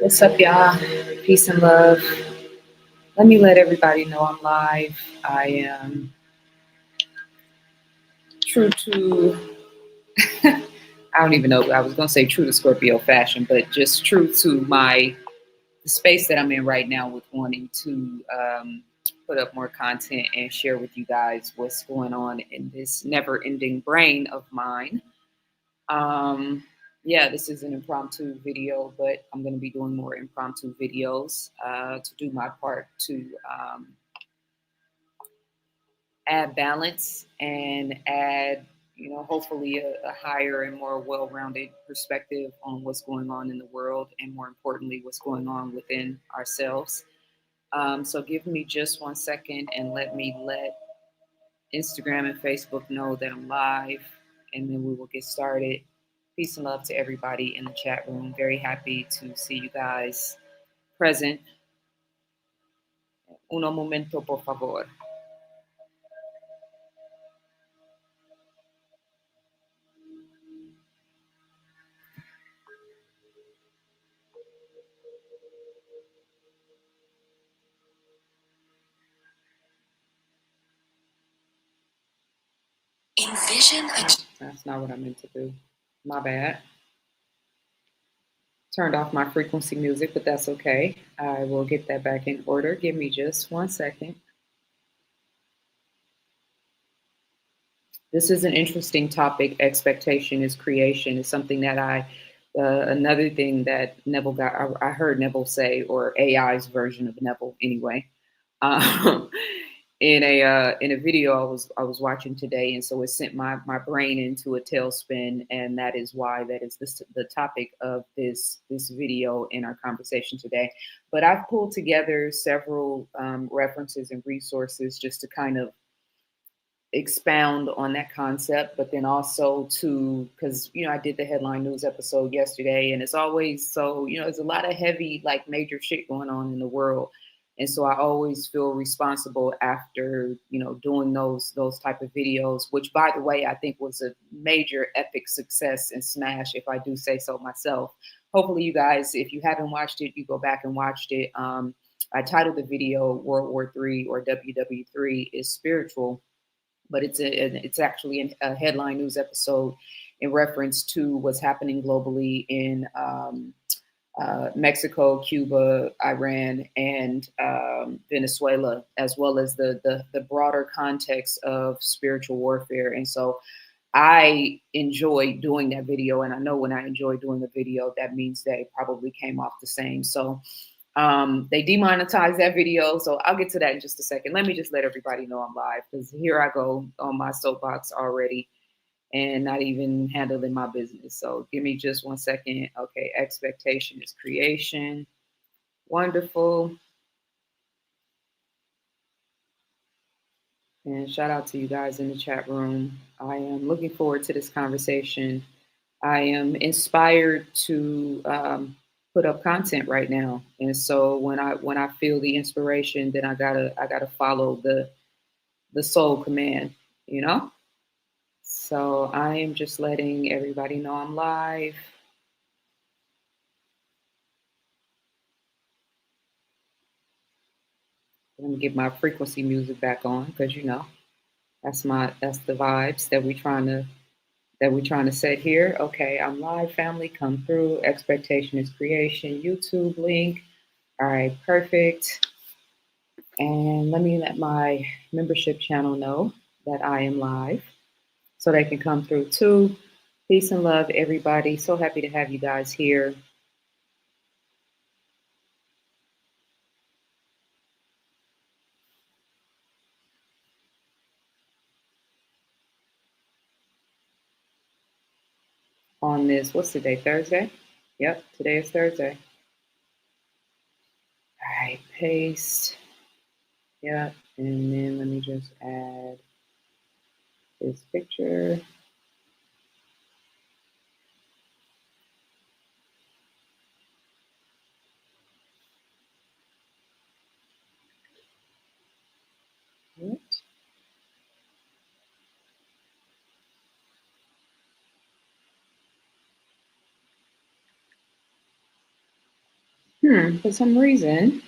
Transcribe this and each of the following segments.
What's up, y'all? Peace and love. Let me let everybody know I'm live. I am true to, I don't even know, I was going to say true to Scorpio fashion, but just true to the space that I'm in right now with wanting to put up more content and share with you guys what's going on in this never ending brain of mine. Yeah, this is an impromptu video, but I'm going to be doing more impromptu videos to do my part to add balance and add, hopefully a higher and more well-rounded perspective on what's going on in the world and more importantly, what's going on within ourselves. So give me just 1 second and let me let Instagram and Facebook know that I'm live, and then we will get started. Peace and love to everybody in the chat room. Very happy to see you guys present. Uno momento, por favor. Envision a... That's not what I meant to do. My bad. Turned off my frequency music, but that's okay. I will get that back in order. Give me just 1 second. This is an interesting topic. Expectation is creation. It's something that another thing that Neville I heard Neville say, or AI's version of Neville anyway, in a video I was watching today, and so it sent my brain into a tailspin, and that is why that is the topic of this video in our conversation today. But I've pulled together several references and resources just to kind of expound on that concept, but then also because I did the headline news episode yesterday, and it's always so there's a lot of heavy, like, major shit going on in the world, and so I always feel responsible after doing those type of videos, which, by the way, I think was a major epic success and smash, if I do say so myself. Hopefully you guys, if you haven't watched it, you go back and watched it. I titled the video World War III, or WW3 is spiritual, but it's actually a headline news episode in reference to what's happening globally in Mexico, Cuba, Iran, and Venezuela, as well as the broader context of spiritual warfare. And so I enjoy doing that video, and I know when I enjoy doing the video, that means that it probably came off the same. So they demonetized that video, so I'll get to that in just a second. Let me just let everybody know I'm live, because here I go on my soapbox already and not even handling my business. So give me just 1 second. Okay, expectation is creation. Wonderful. And shout out to you guys in the chat room. I am looking forward to this conversation. I am inspired to put up content right now, and so when I feel the inspiration, then I gotta follow the soul command, So I am just letting everybody know I'm live. Let me get my frequency music back on, because that's the vibes that we're trying to set here. Okay, I'm live, family. Come through. Expectation is creation. YouTube link. All right, perfect. And let me let my membership channel know that I am live, so they can come through too. Peace and love, everybody. So happy to have you guys here. On this, what's the day? Thursday? Yep, today is Thursday. All right, paste. Yep, and then let me just add this picture. What? For some reason.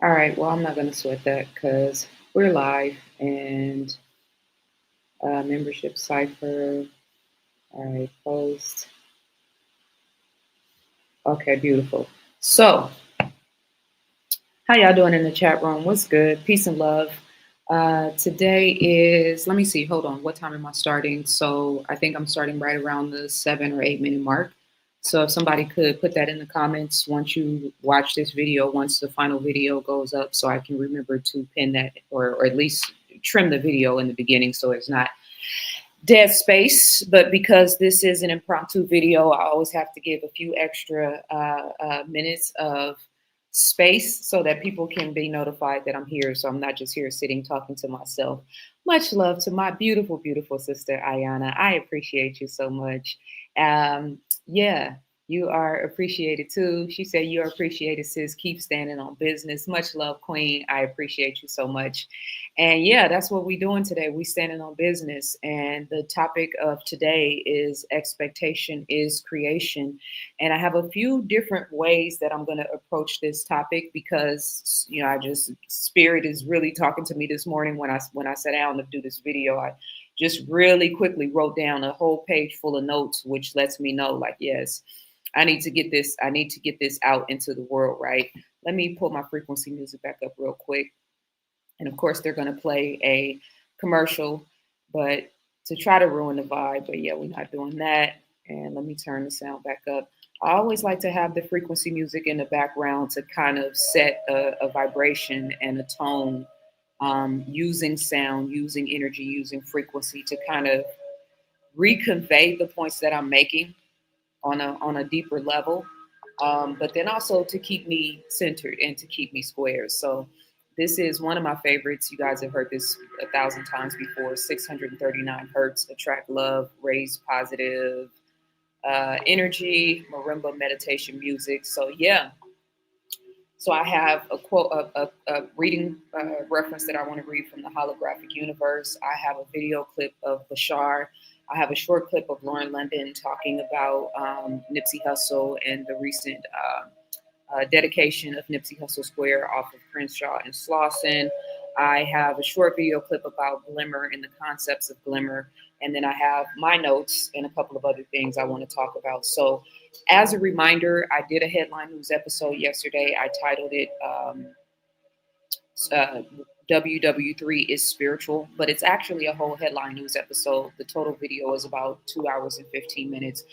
All right, well, I'm not going to sweat that because we're live and membership cipher. All right, post. Okay, beautiful. So, how y'all doing in the chat room? What's good? Peace and love. Today is, let me see, hold on. What time am I starting? So I think I'm starting right around the 7 or 8 minute mark. So if somebody could put that in the comments once you watch this video, once the final video goes up, so I can remember to pin that or at least trim the video in the beginning so it's not dead space. But because this is an impromptu video, I always have to give a few extra minutes of space so that people can be notified that I'm here. So I'm not just here sitting talking to myself. Much love to my beautiful, beautiful sister, Ayana. I appreciate you so much. Yeah, you are appreciated too. She said, "You are appreciated, sis. Keep standing on business." Much love, Queen. I appreciate you so much. And yeah, that's what we're doing today. We standing on business. And the topic of today is expectation is creation. And I have a few different ways that I'm going to approach this topic because, I just spirit is really talking to me this morning when I sat down to do this video. I just really quickly wrote down a whole page full of notes, which lets me know, like, yes, I need to get this. I need to get this out into the world, right? Let me pull my frequency music back up real quick. And of course, they're going to play a commercial, but to try to ruin the vibe. But yeah, we're not doing that. And let me turn the sound back up. I always like to have the frequency music in the background to kind of set a vibration and a tone, using sound, using energy, using frequency to kind of reconvey the points that I'm making on a deeper level, but then also to keep me centered and to keep me square. So this is one of my favorites. You guys have heard this 1,000 times before. 639 hertz, attract love, raise positive energy, marimba meditation music. So yeah. So I have a quote, a reading reference that I want to read from the Holographic universe. I have a video clip of Bashar. I have a short clip of Lauren London talking about Nipsey Hussle and the recent dedication of Nipsey Hussle Square off of Crenshaw and Slauson. I have a short video clip about glimmer and the concepts of glimmer. And then I have my notes and a couple of other things I want to talk about. So, as a reminder, I did a headline news episode yesterday. I titled it uh, WW3 is spiritual, but it's actually a whole headline news episode. The total video is about 2 hours and 15 minutes.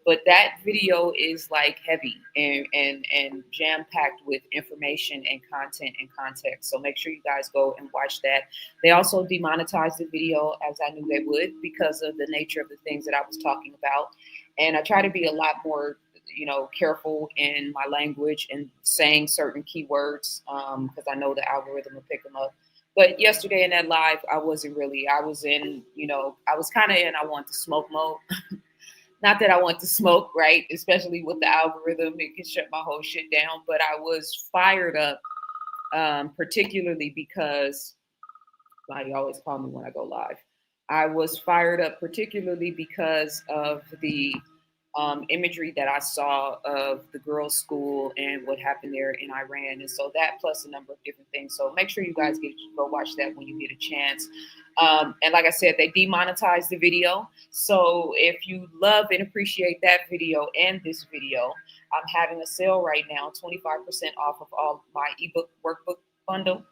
But that video is like heavy and jam packed with information and content and context. So make sure you guys go and watch that. They also demonetized the video, as I knew they would, because of the nature of the things that I was talking about. And I try to be a lot more, careful in my language and saying certain keywords because I know the algorithm will pick them up. But yesterday in that live, I wasn't really. I was in, I was kind of in I want to smoke mode. Not that I want to smoke, right? Especially with the algorithm, it can shut my whole shit down. But I was fired up, particularly because you always call me when I go live. I was fired up, particularly because of the imagery that I saw of the girls' school and what happened there in Iran. And so that plus a number of different things. So make sure you guys go watch that when you get a chance. And like I said, they demonetized the video. So if you love and appreciate that video and this video, I'm having a sale right now, 25% off of all my ebook workbook bundle.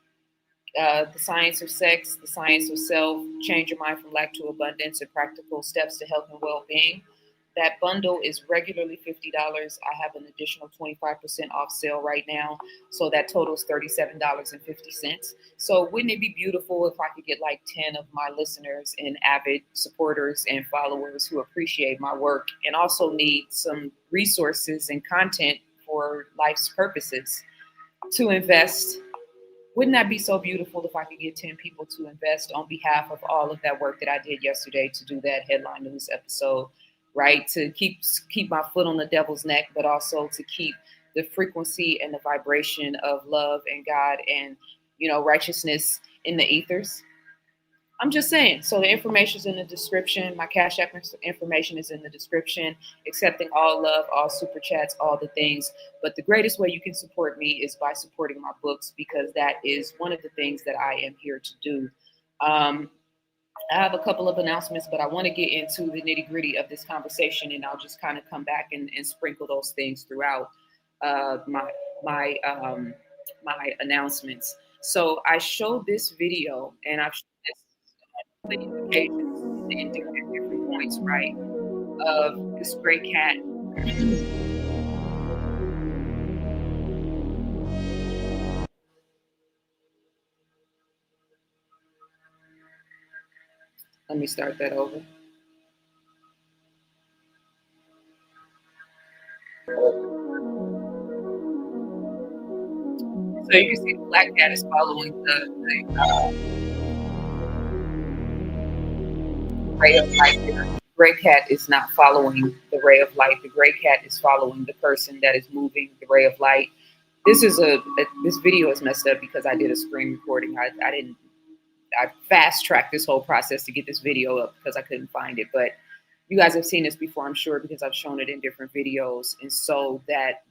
The Science of Sex, The Science of Self, Change Your Mind from Lack to Abundance, and Practical Steps to Health and Well-Being. That bundle is regularly $50. I have an additional 25% off sale right now. So that totals $37.50. So wouldn't it be beautiful if I could get like 10 of my listeners and avid supporters and followers who appreciate my work and also need some resources and content for life's purposes to invest? Wouldn't that be so beautiful if I could get 10 people to invest on behalf of all of that work that I did yesterday to do that headline news episode, right? To keep my foot on the devil's neck, but also to keep the frequency and the vibration of love and God and, righteousness in the ethers. I'm just saying. So the information is in the description. My Cash App information is in the description. Accepting all love, all super chats, all the things. But the greatest way you can support me is by supporting my books, because that is one of the things that I am here to do. I have a couple of announcements, but I want to get into the nitty gritty of this conversation, and I'll just kind of come back and sprinkle those things throughout my my announcements. So I showed this video, and I've shown this on many occasions in different points, right? Of this gray cat. Let me start that over. So you can see the black cat is following the ray of light. The gray cat is not following the ray of light. The gray cat is following the person that is moving the ray of light. This is this video is messed up because I did a screen recording. I fast tracked this whole process to get this video up because I couldn't find it. But you guys have seen this before, I'm sure, because I've shown it in different videos. And so that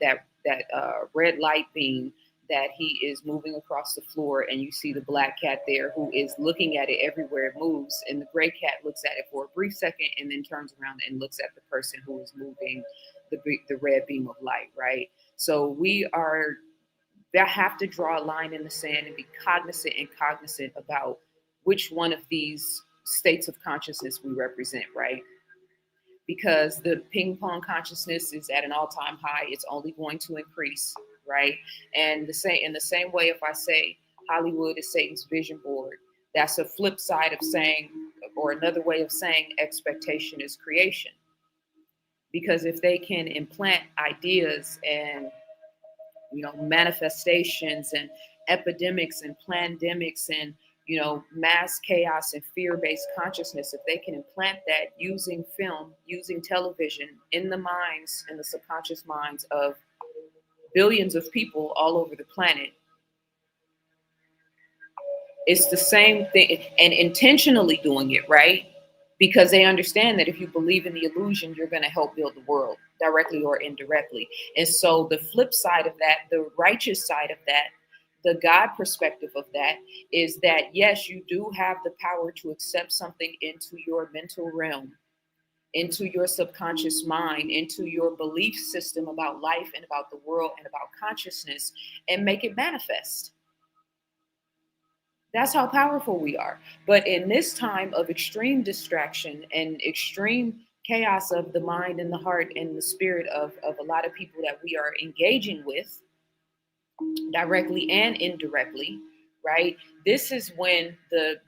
red light beam that he is moving across the floor, and you see the black cat there who is looking at it everywhere it moves, and the gray cat looks at it for a brief second and then turns around and looks at the person who is moving the red beam of light, right? So we have to draw a line in the sand and be cognizant about which one of these states of consciousness we represent, right? Because the ping pong consciousness is at an all-time high. It's only going to increase, right? And in the same way, if I say Hollywood is Satan's vision board, that's a flip side of saying, or another way of saying, expectation is creation. Because if they can implant ideas and manifestations and epidemics and pandemics and mass chaos and fear-based consciousness, if they can implant that using film, using television, in the minds and the subconscious minds of billions of people all over the planet, it's the same thing, and intentionally doing it, right? Because they understand that if you believe in the illusion, you're going to help build the world directly or indirectly. And so the flip side of that, the righteous side of that, the God perspective of that is that, yes, you do have the power to accept something into your mental realm, into your subconscious mind, into your belief system about life and about the world and about consciousness, and make it manifest. That's how powerful we are. But in this time of extreme distraction and extreme chaos of the mind and the heart and the spirit of a lot of people that we are engaging with, directly and indirectly, right? This is when the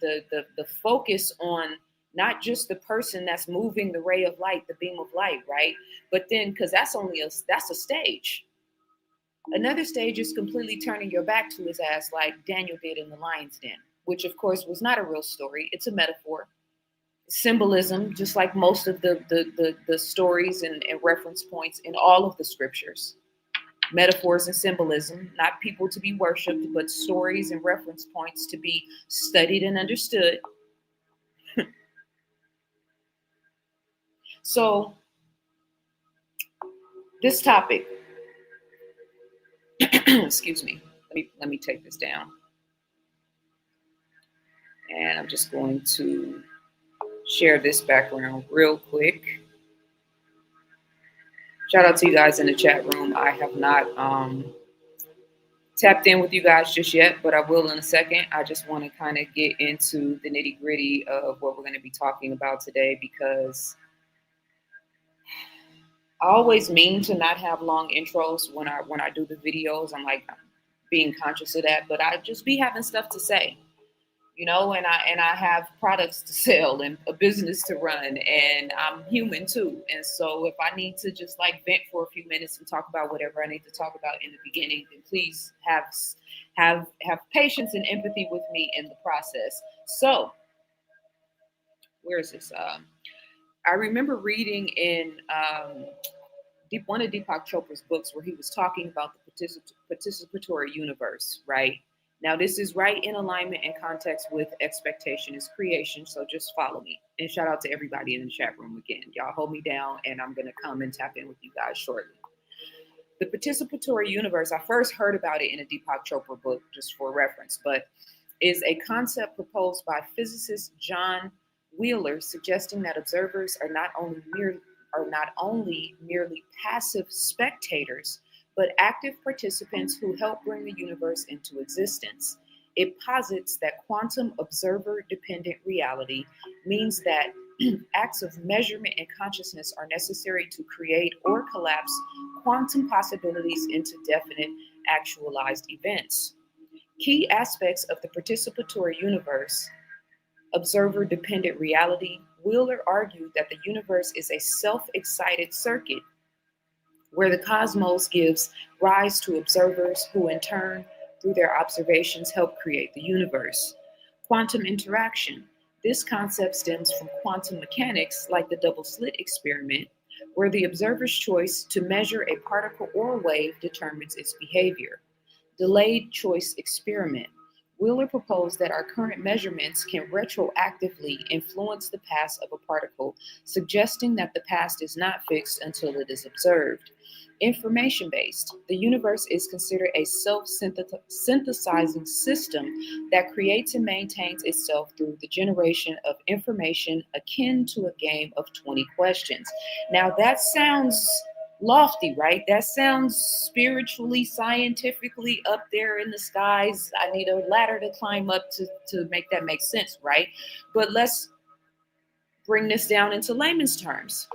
focus on not just the person that's moving the ray of light, the beam of light, right? But then, because that's a stage. Another stage is completely turning your back to his ass, like Daniel did in the lion's den, which of course was not a real story. It's a metaphor, symbolism, just like most of the stories and reference points in all of the scriptures. Metaphors and symbolism, not people to be worshipped, but stories and reference points to be studied and understood. So this topic, excuse me, let me take this down. And I'm just going to share this background real quick. Shout out to you guys in the chat room. I have not tapped in with you guys just yet, but I will in a second. I just want to kind of get into the nitty gritty of what we're going to be talking about today, because I always mean to not have long intros when I do the videos. I'm like being conscious of that, but I just be having stuff to say. And I have products to sell and a business to run, and I'm human too. And so if I need to just like vent for a few minutes and talk about whatever I need to talk about in the beginning, then please have patience and empathy with me in the process. So where is this? I remember reading in one of Deepak Chopra's books where he was talking about the participatory universe, right? Now, this is right in alignment and context with expectation is creation. So just follow me. And shout out to everybody in the chat room again. Y'all hold me down, and I'm going to come and tap in with you guys shortly. The participatory universe, I first heard about it in a Deepak Chopra book, just for reference, but is a concept proposed by physicist John Wheeler, suggesting that observers are not only merely passive spectators, but active participants who help bring the universe into existence. It posits that quantum observer-dependent reality means that acts of measurement and consciousness are necessary to create or collapse quantum possibilities into definite actualized events. Key aspects of the participatory universe, observer-dependent reality. Wheeler argued that the universe is a self-excited circuit where the cosmos gives rise to observers who in turn, through their observations, help create the universe. Quantum interaction. This concept stems from quantum mechanics, like the double slit experiment, where the observer's choice to measure a particle or wave determines its behavior. Delayed choice experiment. Wheeler proposed that our current measurements can retroactively influence the past of a particle, suggesting that the past is not fixed until it is observed. Information-based. The universe is considered a self-synthesizing system that creates and maintains itself through the generation of information akin to a game of 20 questions. Now that sounds lofty, right? That sounds spiritually, scientifically up there in the skies. I need a ladder to climb up to make that make sense, right? But let's bring this down into layman's terms.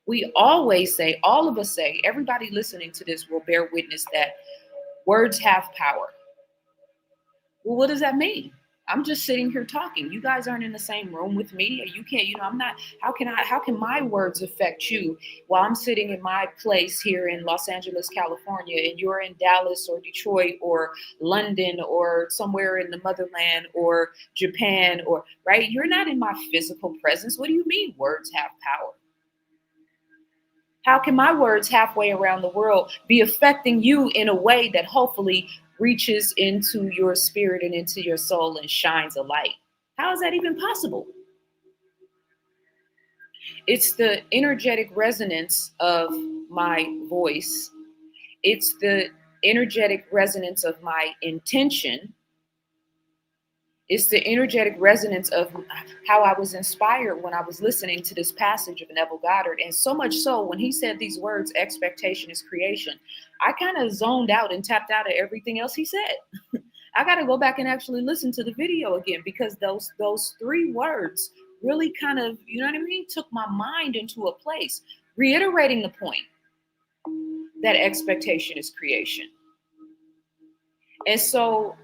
We always say, all of us say, everybody listening to this will bear witness that words have power. Well, what does that mean? I'm just sitting here talking. You guys aren't in the same room with me. You can't, I'm not, how can my words affect you while I'm sitting in my place here in Los Angeles, California, and you're in Dallas or Detroit or London or somewhere in the motherland or Japan or, right? You're not in my physical presence. What do you mean words have power? How can my words halfway around the world be affecting you in a way that hopefully reaches into your spirit and into your soul and shines a light? How is that even possible? It's the energetic resonance of my voice. It's the energetic resonance of my intention. It's the energetic resonance of how I was inspired when I was listening to this passage of Neville Goddard. And so much so, when he said these words, expectation is creation, I kind of zoned out and tapped out of everything else he said. I got to go back and actually listen to the video again, because those three words really kind of, you know what I mean, took my mind into a place, reiterating the point that expectation is creation. And so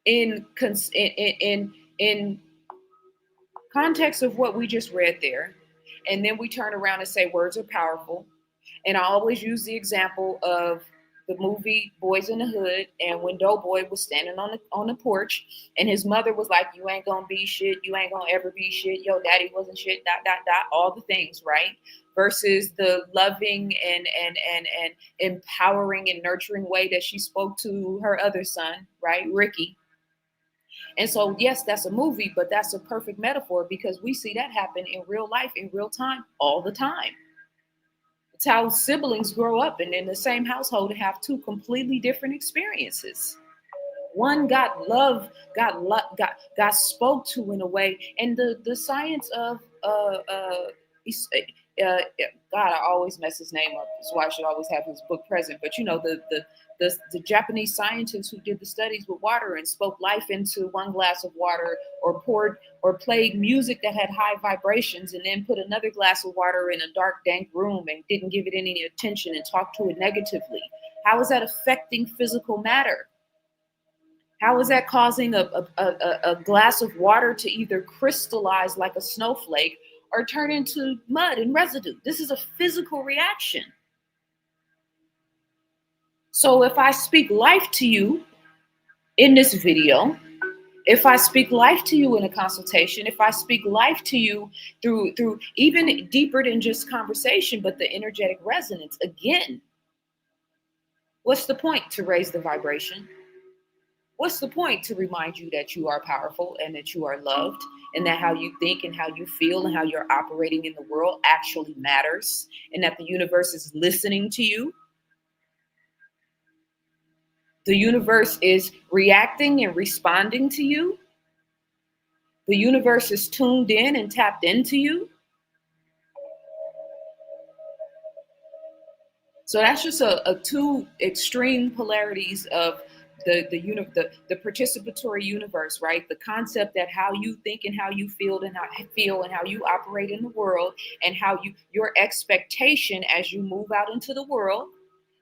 in context of what we just read there, and then we turn around and say words are powerful, and I always use the example of the movie Boys in the Hood, and when Doughboy was standing on the porch, and his mother was like, "You ain't gonna be shit. You ain't gonna ever be shit. Your daddy wasn't shit. ... all the things, right?" Versus the loving and empowering and nurturing way that she spoke to her other son, right, Ricky. And so, yes, that's a movie, but that's a perfect metaphor, because we see that happen in real life, in real time, all the time. It's how siblings grow up and in the same household have two completely different experiences. One got love, got spoke to in a way, and the science of God, I always mess his name up, so I should always have his book present. But you know, the Japanese scientists who did the studies with water and spoke life into one glass of water, or poured or played music that had high vibrations, and then put another glass of water in a dark, dank room and didn't give it any attention and talked to it negatively. How is that affecting physical matter? How is that causing a glass of water to either crystallize like a snowflake or turn into mud and residue? This is a physical reaction. So if I speak life to you in this video, if I speak life to you in a consultation, if I speak life to you through even deeper than just conversation, but the energetic resonance, again, What's the point to raise the vibration? What's the point to remind you that you are powerful and that you are loved and that how you think and how you feel and how you're operating in the world actually matters and that the universe is listening to you? The universe is reacting and responding to you. The universe is tuned in and tapped into you. So that's just a two extreme polarities of the participatory universe, right? The concept that how you think and how you feel and how you operate in the world and how your expectation as you move out into the world.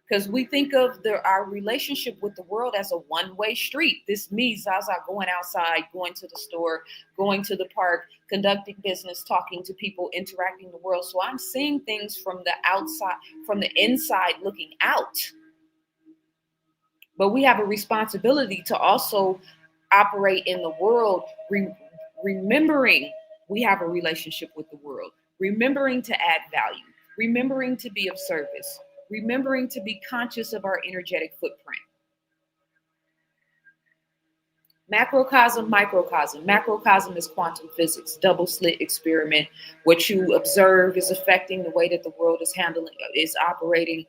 Because we think of our relationship with the world as a one-way street. This me, Zaza, going outside, going to the store, going to the park, conducting business, talking to people, interacting in the world. So I'm seeing things from the outside, from the inside looking out. But we have a responsibility to also operate in the world, remembering we have a relationship with the world, remembering to add value, remembering to be of service, remembering to be conscious of our energetic footprint. Macrocosm, microcosm. Macrocosm is quantum physics, double slit experiment. What you observe is affecting the way that the world is operating.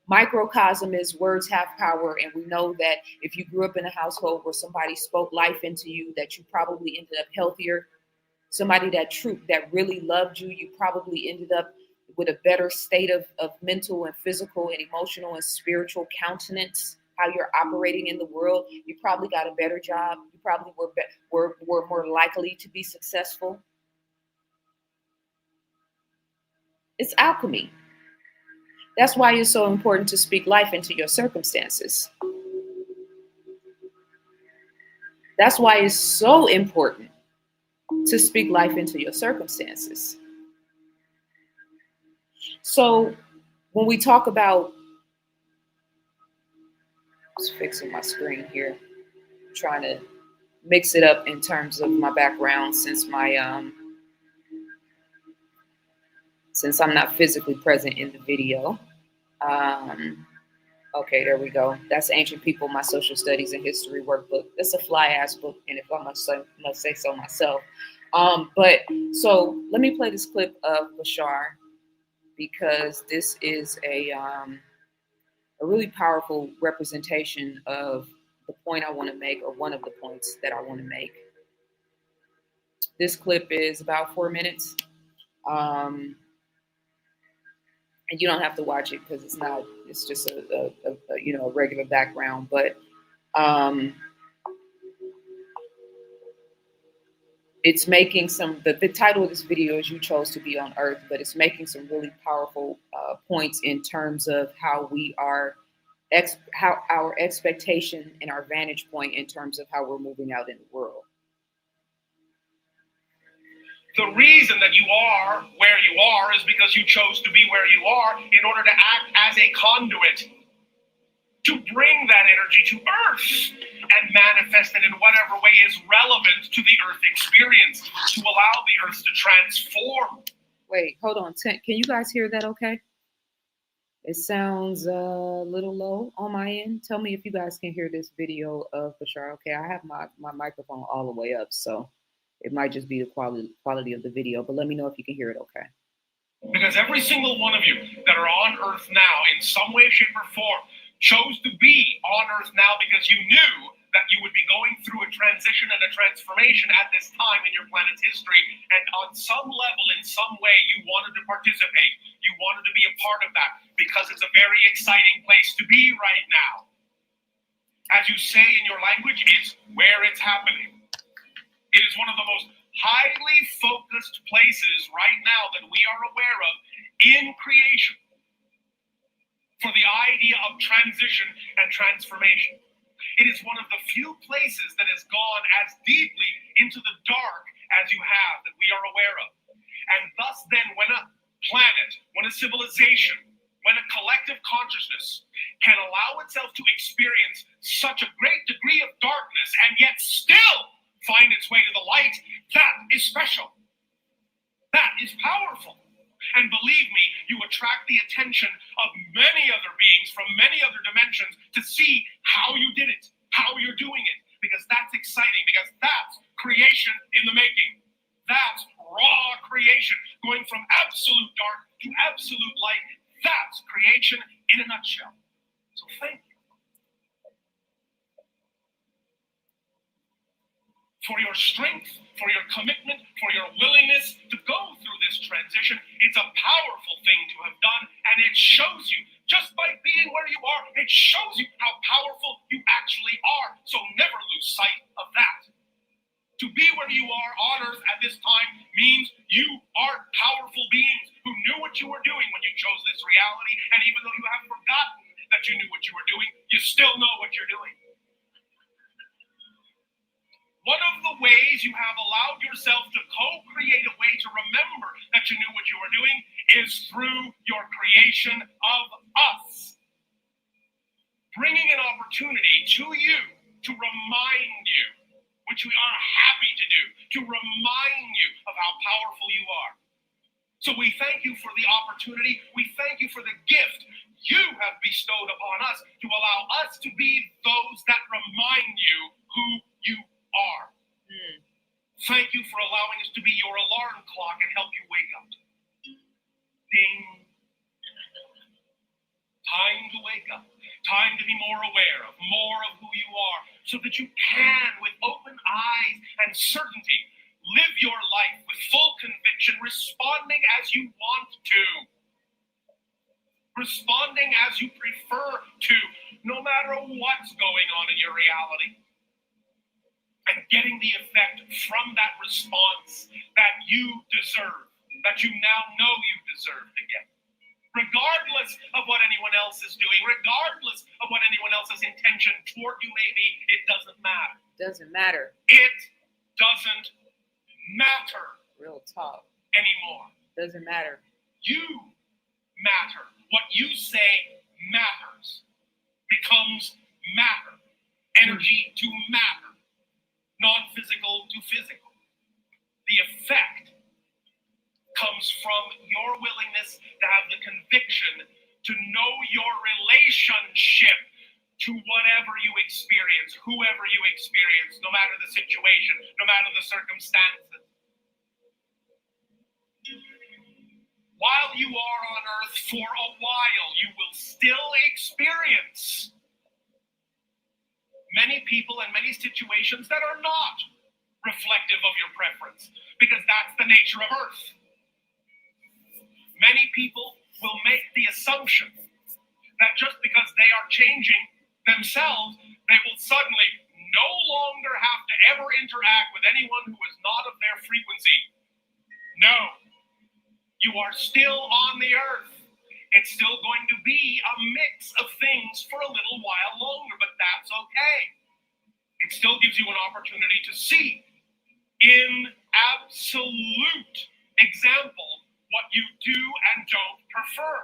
Microcosm is words have power, and we know that if you grew up in a household where somebody spoke life into you, that you probably ended up healthier. Somebody that really loved you, you probably ended up with a better state of mental and physical and emotional and spiritual countenance, how you're operating in the world. You probably got a better job. You probably were more likely to be successful. It's alchemy. That's why it's so important to speak life into your circumstances. That's why it's so important to speak life into your circumstances. So when we talk about, just fixing my screen here, I'm trying to mix it up in terms of my background since since I'm not physically present in the video. Okay, there we go. That's Ancient People, My Social Studies and History Workbook. It's a fly-ass book, and if I must say so myself. But so let me play this clip of Bashar, because this is a really powerful representation of the point I want to make, or one of the points that I want to make. This clip is about 4 minutes. And you don't have to watch it because it's just a regular background. But it's making the title of this video is You Chose to Be on Earth, but it's making some really powerful points in terms of how how our expectation and our vantage point in terms of how we're moving out in the world. The reason that you are where you are is because you chose to be where you are in order to act as a conduit to bring that energy to Earth and manifest it in whatever way is relevant to the Earth experience, to allow the Earth to transform. Wait, hold on. Can you guys hear that okay? It sounds a little low on my end. Tell me if you guys can hear this video of Bashar. Okay, I have my microphone all the way up, so it might just be the quality of the video, but let me know if you can hear it okay. Because every single one of you that are on Earth now, in some way, shape, or form, chose to be on Earth now because you knew that you would be going through a transition and a transformation at this time in your planet's history. And on some level, in some way, you wanted to participate. You wanted to be a part of that because it's a very exciting place to be right now. As you say in your language, it's where it's happening. It is one of the most highly focused places right now that we are aware of in creation for the idea of transition and transformation. It is one of the few places that has gone as deeply into the dark as you have, that we are aware of. And thus then, when a planet, when a civilization, when a collective consciousness can allow itself to experience such a great degree of darkness and yet still find its way to the light, that is special. That is powerful. And believe me, you attract the attention of many other beings from many other dimensions to see how you did it, how you're doing it, because that's exciting, because that's creation in the making. That's raw creation, going from absolute dark to absolute light. That's creation in a nutshell. So thank you for your strength, for your commitment, for your willingness to go through this transition. It's a powerful thing to have done, and it shows you, just by being where you are, it shows you how powerful you actually are. So never lose sight of that. To be where you are on Earth at this time means you are powerful beings who knew what you were doing when you chose this reality, and even though you have forgotten that you knew what you were doing, you still know what you're doing. One of the ways you have allowed yourself to co-create a way to remember that you knew what you were doing is through your creation of us. Bringing an opportunity to you to remind you, which we are happy to do, to remind you of how powerful you are. So we thank you for the opportunity. We thank you for the gift you have bestowed upon us to allow us to be those that remind you who you are. Thank you for allowing us to be your alarm clock and help you wake up. Ding. Time to wake up. Time to be more aware of more of who you are, so that you can, with open eyes and certainty, live your life with full conviction, responding as you want to, responding as you prefer to, no matter what's going on in your reality, and getting the effect from that response that you deserve, that you now know you deserve to get. Regardless of what anyone else is doing, regardless of what anyone else's intention toward you may be, it doesn't matter. Doesn't matter. It doesn't matter. Real talk. Anymore. Doesn't matter. You matter. What you say matters. Becomes matter. Energy to matter. Non-physical to physical. The effect comes from your willingness to have the conviction to know your relationship to whatever you experience, whoever you experience, no matter the situation, no matter the circumstances. While you are on Earth for a while, you will still experience many people and many situations that are not reflective of your preference, because that's the nature of Earth. Many people will make the assumption that just because they are changing themselves, they will suddenly no longer have to ever interact with anyone who is not of their frequency. No, you are still on the Earth. It's still going to be a mix of things for a little while longer, but that's okay. It still gives you an opportunity to see in absolute example what you do and don't prefer.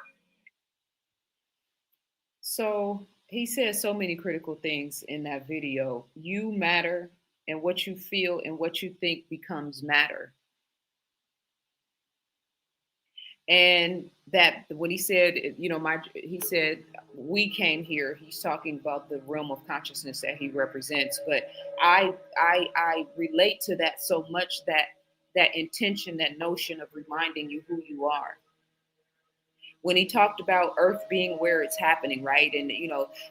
So he says so many critical things in that video. You matter, and what you feel and what you think becomes matter. And that when he said, he said, we came here, he's talking about the realm of consciousness that he represents. But I relate to that so much, that intention, that notion of reminding you who you are. When he talked about Earth being where it's happening, right? And,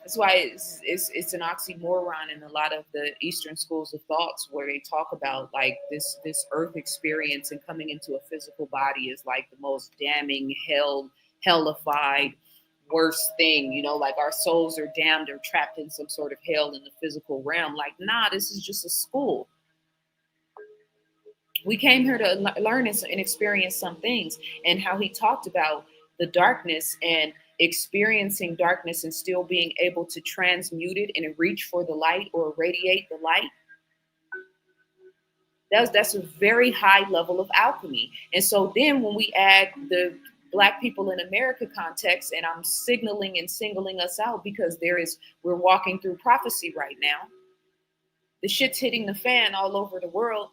that's why it's an oxymoron in a lot of the Eastern schools of thoughts, where they talk about like this Earth experience and coming into a physical body is like the most damning, hellified, worst thing, like our souls are damned or trapped in some sort of hell in the physical realm. Like, nah, this is just a school. We came here to learn and experience some things, and how he talked about the darkness and experiencing darkness and still being able to transmute it and reach for the light or radiate the light. That's a very high level of alchemy. And so then when we add the Black people in America context, and I'm signaling and singling us out because we're walking through prophecy right now. The shit's hitting the fan all over the world.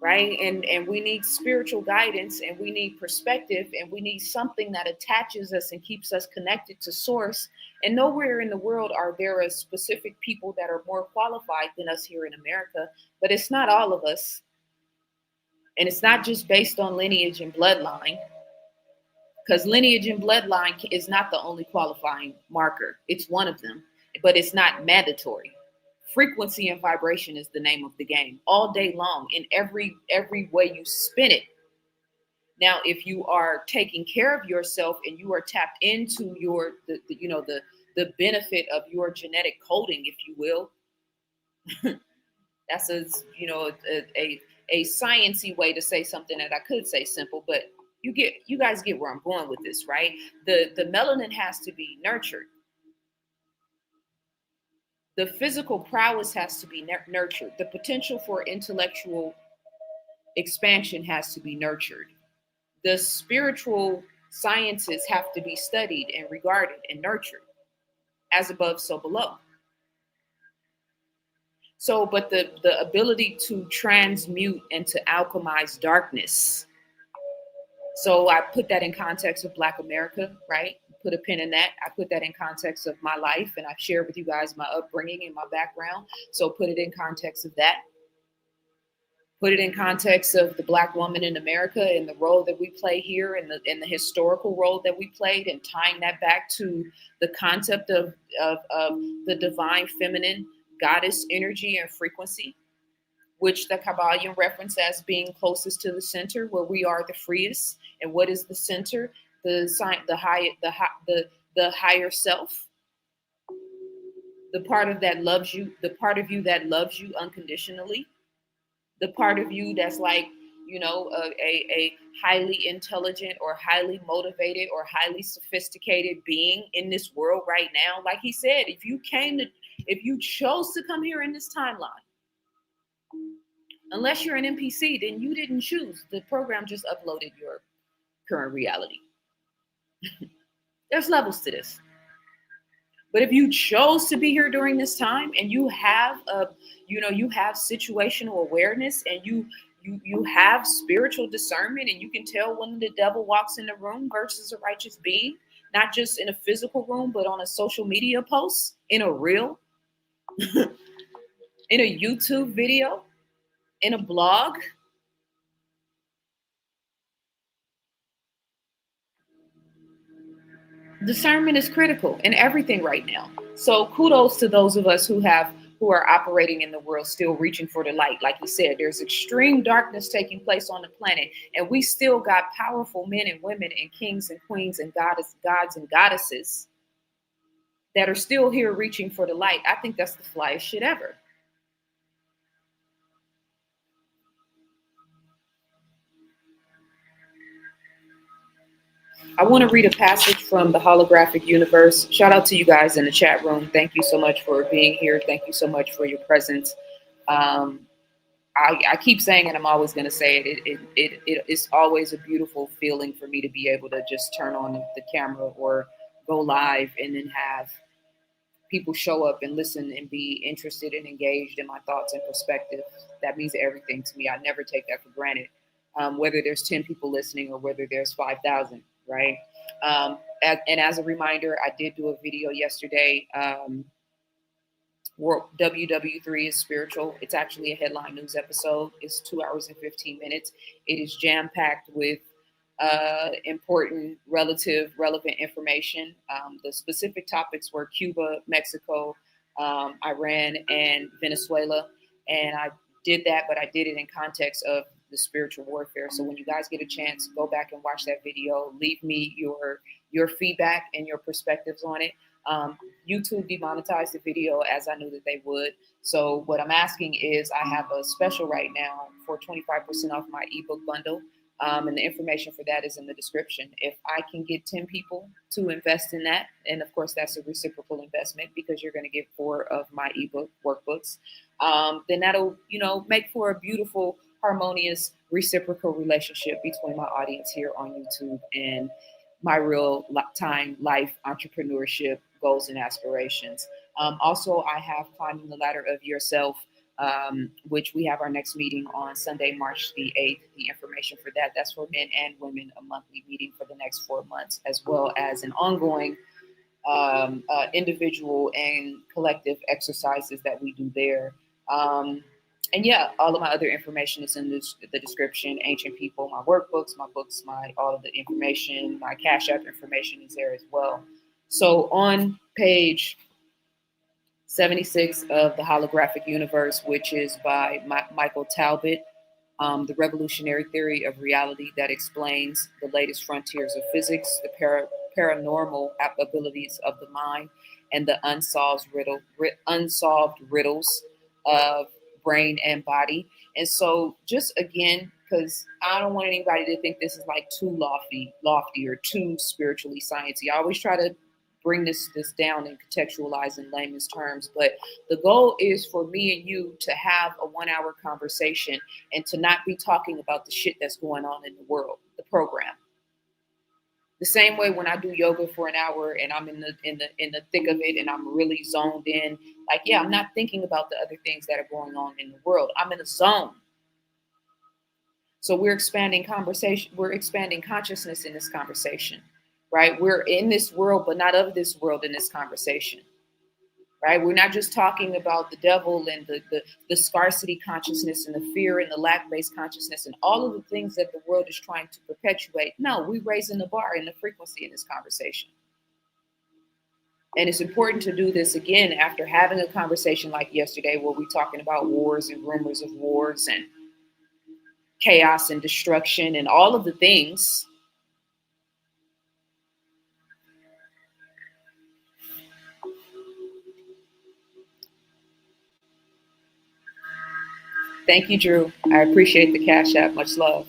right? And we need spiritual guidance, and we need perspective, and we need something that attaches us and keeps us connected to source. And nowhere in the world are there a specific people that are more qualified than us here in America, but it's not all of us. And it's not just based on lineage and bloodline, because lineage and bloodline is not the only qualifying marker. It's one of them, but it's not mandatory. Frequency and vibration is the name of the game all day long in every way you spin it. Now, if you are taking care of yourself and you are tapped into the benefit of your genetic coding, if you will, that's a sciencey way to say something that I could say simple, but you guys get where I'm going with this, right? The melanin has to be nurtured. The physical prowess has to be nurtured. The potential for intellectual expansion has to be nurtured. The spiritual sciences have to be studied and regarded and nurtured. As above, so below. So, but the ability to transmute and to alchemize darkness. So I put that in context of Black America, right? Put a pin in that. I put that in context of my life, and I've shared with you guys my upbringing and my background. So put it in context of that. Put it in context of the Black woman in America and the role that we play here, and the historical role that we played, and tying that back to the concept of the divine feminine goddess energy and frequency, which the Kabbalion reference as being closest to the center, where we are the freest. And what is the center? The higher self, the part of that loves you, the part of you that loves you unconditionally, the part of you that's like, a highly intelligent or highly motivated or highly sophisticated being in this world right now. Like he said, if you chose to come here in this timeline, unless you're an NPC, then you didn't choose. The program just uploaded your current reality. There's levels to this. But if you chose to be here during this time, and you have you have situational awareness, and you have spiritual discernment, and you can tell when the devil walks in the room versus a righteous being, not just in a physical room, but on a social media post, in a reel, in a YouTube video, in a blog. Discernment is critical in everything right now. So kudos to those of us who are operating in the world, still reaching for the light. Like he said, there's extreme darkness taking place on the planet, and we still got powerful men and women and kings and queens and gods and goddesses that are still here reaching for the light. I think that's the flyest shit ever. I want to read a passage from the Holographic universe. Shout out to you guys in the chat room. Thank you so much for being here. Thank you so much for your presence. I keep saying it. I'm always going to say it. It's always a beautiful feeling for me to be able to just turn on the camera or go live and then have people show up and listen and be interested and engaged in my thoughts and perspective. That means everything to me. I never take that for granted. Whether there's 10 people listening or whether there's 5,000. Right. And as a reminder, I did do a video yesterday. WW3 is spiritual. It's actually a headline news episode. It's 2 hours and 15 minutes. It is jam packed with important, relevant information. The specific topics were Cuba, Mexico, Iran, and Venezuela. And I did that, but I did it in context of the spiritual warfare. So when you guys get a chance, go back and watch that video. Leave me your feedback and your perspectives on it. YouTube demonetized the video, as I knew that they would. So what I'm asking is, I have a special right now for 25% off my ebook bundle. And the information for that is in the description. If I can get 10 people to invest in that, and of course that's a reciprocal investment because you're going to get 4 of my ebook workbooks, then that'll, make for a beautiful, harmonious, reciprocal relationship between my audience here on YouTube and my real time life entrepreneurship goals and aspirations. Also, I have Climbing the Ladder of Yourself which we have our next meeting on Sunday, March the 8th. The information for that, that's for men and women, a monthly meeting for the next 4 months, as well as an ongoing individual and collective exercises that we do there. And yeah, all of my other information is in the description. Ancient People, my workbooks, my books, my all of the information, my Cash App information is there as well. So on page 76 of the Holographic Universe, which is by Michael Talbot, the revolutionary theory of reality that explains the latest frontiers of physics, the paranormal abilities of the mind, and the unsolved riddles of brain and body. And so just again, because I don't want anybody to think this is like too lofty or too spiritually sciencey. I always try to bring this down and contextualize in layman's terms. But the goal is for me and you to have a 1 hour conversation and to not be talking about the shit that's going on in the world, the program. The same way when I do yoga for an hour and I'm in the thick of it and I'm really zoned in, like, yeah, I'm not thinking about the other things that are going on in the world. I'm in a zone. So we're expanding conversation. We're expanding consciousness in this conversation, right? We're in this world, but not of this world in this conversation, right? We're not just talking about the devil and the scarcity consciousness and the fear and the lack-based consciousness and all of the things that the world is trying to perpetuate. No, we're raising the bar and the frequency in this conversation. And it's important to do this again after having a conversation like yesterday where we're talking about wars and rumors of wars and chaos and destruction and all of the things. Thank you, Drew. I appreciate the Cash App. Much love.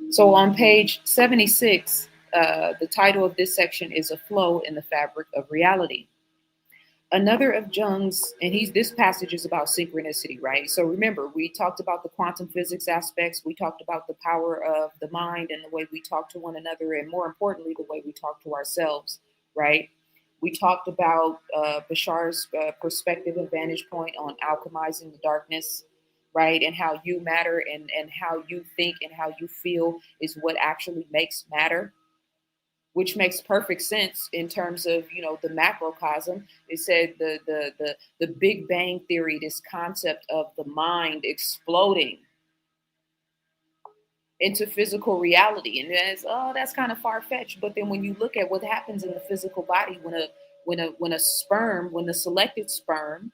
So on page 76, the title of this section is A Flow in the Fabric of Reality. Another of Jung's, and this passage is about synchronicity, right? So remember, we talked about the quantum physics aspects. We talked about the power of the mind and the way we talk to one another, and more importantly, the way we talk to ourselves, right? We talked about Bashar's perspective and vantage point on alchemizing the darkness, right? And how you matter and how you think and how you feel is what actually makes matter, which makes perfect sense in terms of, you know, the macrocosm. It said the Big Bang Theory, this concept of the mind exploding into physical reality. And it's, oh, that's kind of far-fetched. But then when you look at what happens in the physical body when a sperm, when the selected sperm,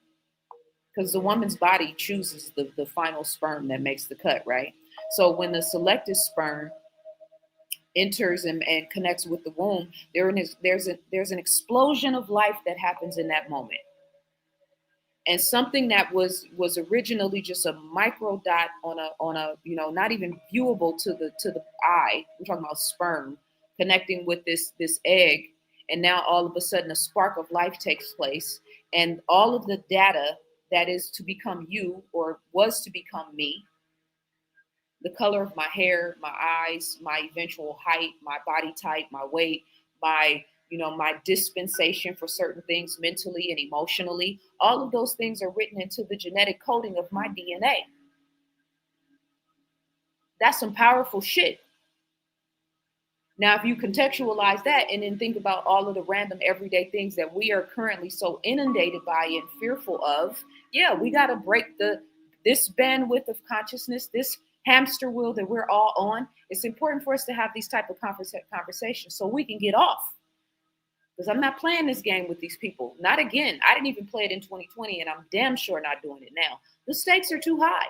because the woman's body chooses the final sperm that makes the cut, right? So when the selected sperm enters and connects with the womb, there's an explosion of life that happens in that moment. And something that was originally just a micro dot on a you know, not even viewable to the eye. We're talking about sperm connecting with this egg, and now all of a sudden a spark of life takes place, and all of the data that is to become you or was to become me, the color of my hair, my eyes, my eventual height, my body type, my weight, my, you know, my dispensation for certain things mentally and emotionally, all of those things are written into the genetic coding of my DNA. That's some powerful shit. Now, if you contextualize that and then think about all of the random everyday things that we are currently so inundated by and fearful of, yeah, we got to break this bandwidth of consciousness, this hamster wheel that we're all on. It's important for us to have these type of conversations so we can get off. Because I'm not playing this game with these people. Not again. I didn't even play it in 2020, and I'm damn sure not doing it now. The stakes are too high.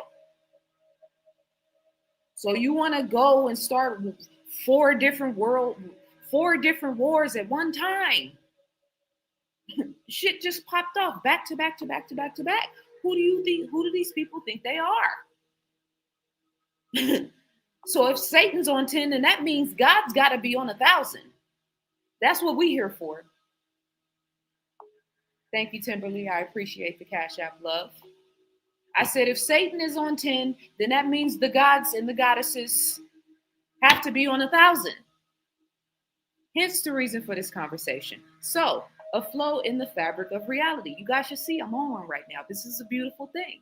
So you want to go and start four different wars at one time. Shit just popped off back to back to back to back to back. Who do these people think they are? So if Satan's on 10, then that means God's got to be on 1,000. That's what we here for. Thank you, Timberly. I appreciate the Cash App love. I said if Satan is on 10, then that means the gods and the goddesses have to be on 1,000. Hence the reason for this conversation. So, a flow in the fabric of reality. You guys should see I'm on one right now. This is a beautiful thing.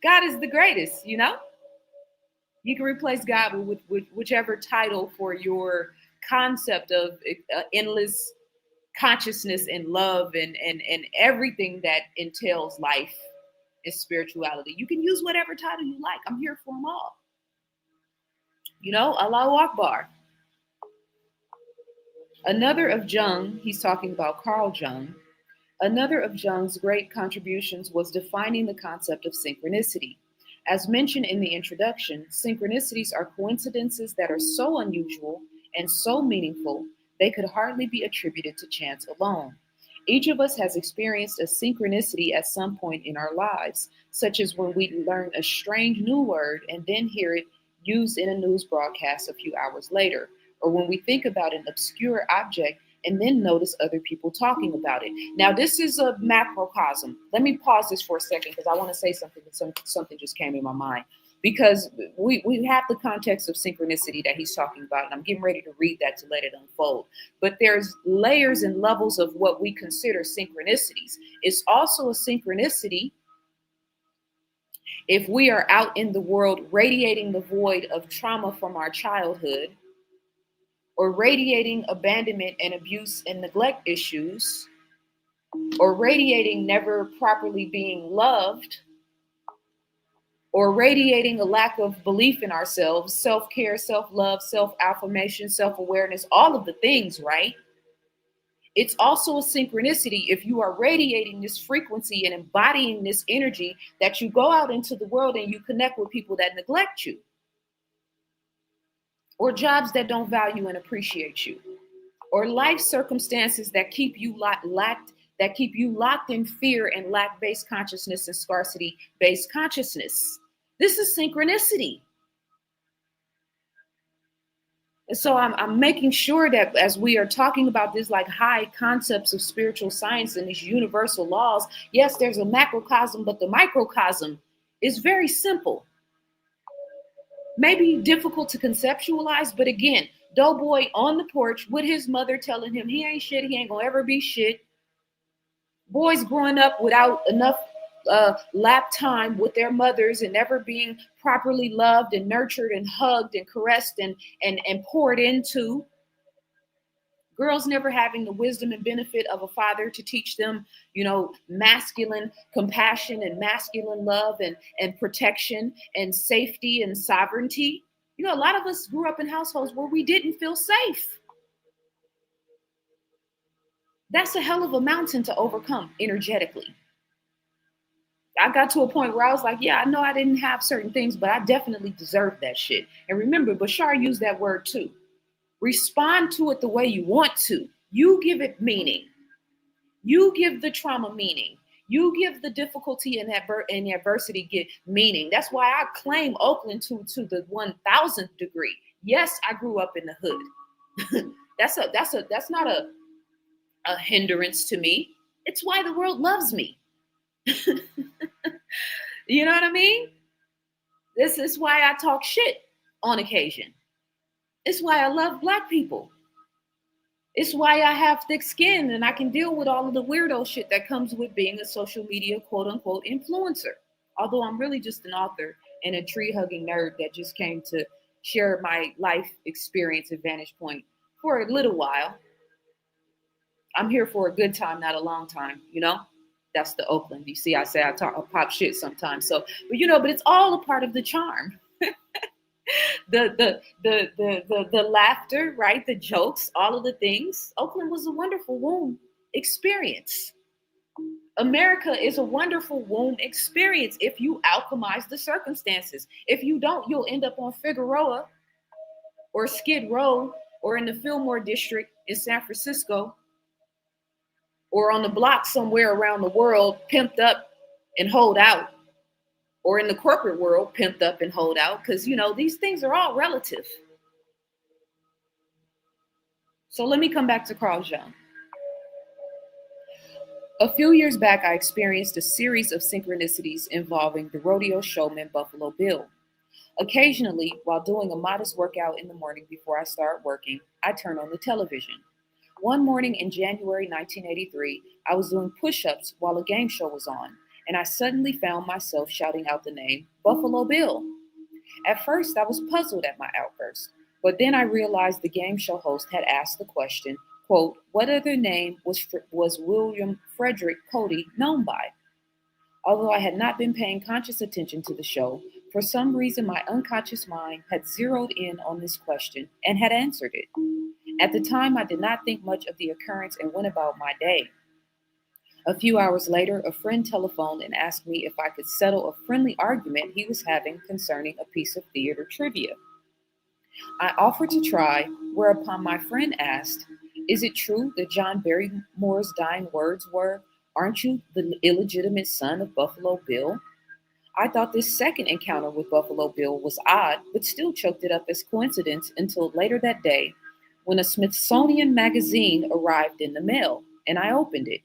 God is the greatest, you know? You can replace God with whichever title for your concept of endless consciousness and love and everything that entails life and spirituality. You can use whatever title you like. I'm here for them all. You know, Allahu Akbar. Another of Jung, he's talking about Carl Jung, another of Jung's great contributions was defining the concept of synchronicity. As mentioned in the introduction, synchronicities are coincidences that are so unusual and so meaningful they could hardly be attributed to chance alone. Each of us has experienced a synchronicity at some point in our lives, such as when we learn a strange new word and then hear it used in a news broadcast a few hours later, or when we think about an obscure object and then notice other people talking about it. Now, this is a macrocosm. Let me pause this for a second because I want to say something. Something just came in my mind. Because we have the context of synchronicity that he's talking about, and I'm getting ready to read that to let it unfold. But there's layers and levels of what we consider synchronicities. It's also a synchronicity if we are out in the world radiating the void of trauma from our childhood, or radiating abandonment and abuse and neglect issues, or radiating never properly being loved, or radiating a lack of belief in ourselves, self-care, self-love, self-affirmation, self-awareness, all of the things, right? It's also a synchronicity if you are radiating this frequency and embodying this energy that you go out into the world and you connect with people that neglect you, or jobs that don't value and appreciate you, or life circumstances that keep you locked in fear and lack-based consciousness and scarcity-based consciousness. This is synchronicity. And so I'm making sure that as we are talking about this like high concepts of spiritual science and these universal laws, yes, there's a macrocosm, but the microcosm is very simple. Maybe difficult to conceptualize, but again, Doughboy on the porch with his mother telling him he ain't shit, he ain't gonna ever be shit. Boys growing up without enough lap time with their mothers and never being properly loved and nurtured and hugged and caressed and poured into. Girls never having the wisdom and benefit of a father to teach them, you know, masculine compassion and masculine love and protection and safety and sovereignty. You know, a lot of us grew up in households where we didn't feel safe. That's a hell of a mountain to overcome energetically. I got to a point where I was like, yeah, I know I didn't have certain things, but I definitely deserved that shit. And remember, Bashar used that word too. Respond to it the way you want to. You give it meaning. You give the trauma meaning. You give the difficulty and adversity get meaning. That's why I claim Oakland to the 1000th degree. Yes, I grew up in the hood. That's not a hindrance to me. It's why the world loves me. You know what I mean? This is why I talk shit on occasion. It's why I love Black people. It's why I have thick skin and I can deal with all of the weirdo shit that comes with being a social media quote unquote influencer. Although I'm really just an author and a tree hugging nerd that just came to share my life experience and vantage point for a little while. I'm here for a good time, not a long time, you know? That's the Oakland. You see, I say I pop shit sometimes. So, but it's all a part of the charm. the laughter, right? The jokes, all of the things. Oakland was a wonderful womb experience. America is a wonderful womb experience if you alchemize the circumstances. If you don't, you'll end up on Figueroa or Skid Row or in the Fillmore district in San Francisco, or on the block somewhere around the world, pimped up and hold out, or in the corporate world, pimped up and hold out, because, these things are all relative. So let me come back to Carl Jung. A few years back, I experienced a series of synchronicities involving the rodeo showman Buffalo Bill. Occasionally, while doing a modest workout in the morning before I start working, I turn on the television. One morning in January 1983, I was doing push-ups while a game show was on, and I suddenly found myself shouting out the name Buffalo Bill. At first, I was puzzled at my outburst, but then I realized the game show host had asked the question, quote, what other name was William Frederick Cody known by? Although I had not been paying conscious attention to the show, for some reason my unconscious mind had zeroed in on this question and had answered it. At the time, I did not think much of the occurrence and went about my day. A few hours later, a friend telephoned and asked me if I could settle a friendly argument he was having concerning a piece of theater trivia. I offered to try, whereupon my friend asked, is it true that John Barrymore's dying words were, aren't you the illegitimate son of Buffalo Bill? I thought this second encounter with Buffalo Bill was odd, but still choked it up as coincidence until later that day when a Smithsonian magazine arrived in the mail, and I opened it.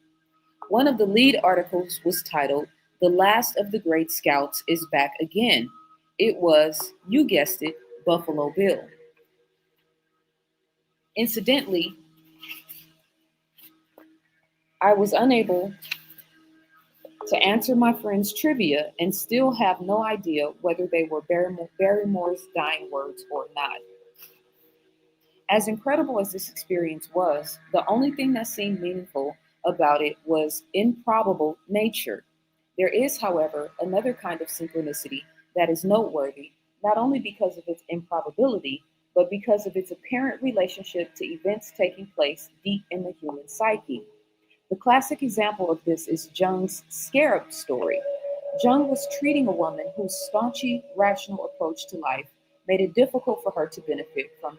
One of the lead articles was titled, The Last of the Great Scouts is Back Again. It was, you guessed it, Buffalo Bill. Incidentally, I was unable to answer my friend's trivia and still have no idea whether they were Barrymore's dying words or not. As incredible as this experience was, the only thing that seemed meaningful about it was improbable nature. There is, however, another kind of synchronicity that is noteworthy, not only because of its improbability, but because of its apparent relationship to events taking place deep in the human psyche. The classic example of this is Jung's scarab story. Jung was treating a woman whose staunchy, rational approach to life made it difficult for her to benefit from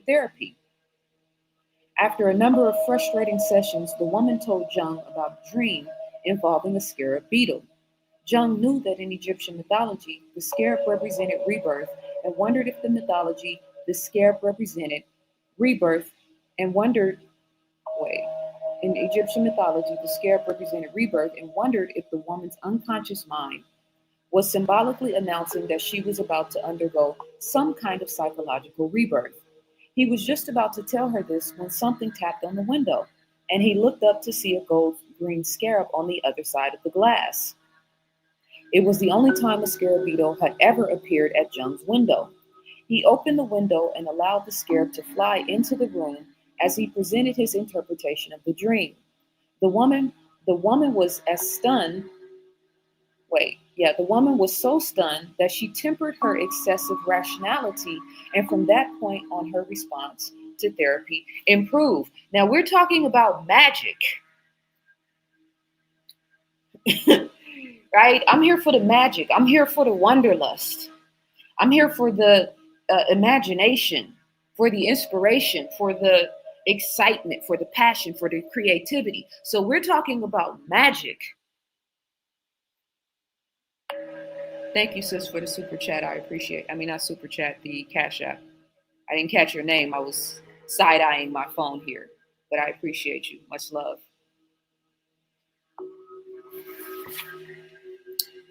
therapy. After a number of frustrating sessions, the woman told Jung about a dream involving a scarab beetle. Jung knew that in Egyptian mythology, the scarab represented rebirth and wondered if the scarab represented rebirth and wondered, in Egyptian mythology, the scarab represented rebirth and wondered if the woman's unconscious mind was symbolically announcing that she was about to undergo some kind of psychological rebirth. He was just about to tell her this when something tapped on the window, and he looked up to see a gold-green scarab on the other side of the glass. It was the only time a scarab beetle had ever appeared at Jung's window. He opened the window and allowed the scarab to fly into the room as he presented his interpretation of the dream. The woman was the woman was so stunned that she tempered her excessive rationality, and from that point on, her response to therapy improved. Now we're talking about magic, right? I'm here for the magic. I'm here for the wanderlust. I'm here for the imagination, for the inspiration, for the excitement, for the passion, for the creativity. So we're talking about magic. Thank you, sis, for the super chat. I appreciate. Not super chat, the Cash App. I didn't catch your name. I was side-eyeing my phone here, but I appreciate you. Much love.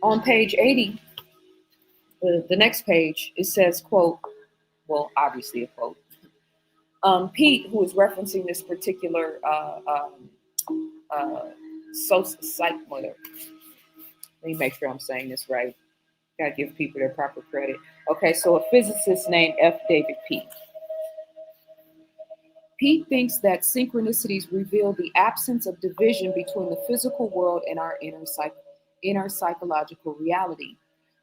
On page 80, the next page, it says, quote, well, obviously a quote. Pete, who is referencing this particular let me make sure I'm saying this right. Gotta give people their proper credit. Okay, so a physicist named F. David Pete. Pete thinks that synchronicities reveal the absence of division between the physical world and our inner psychological reality.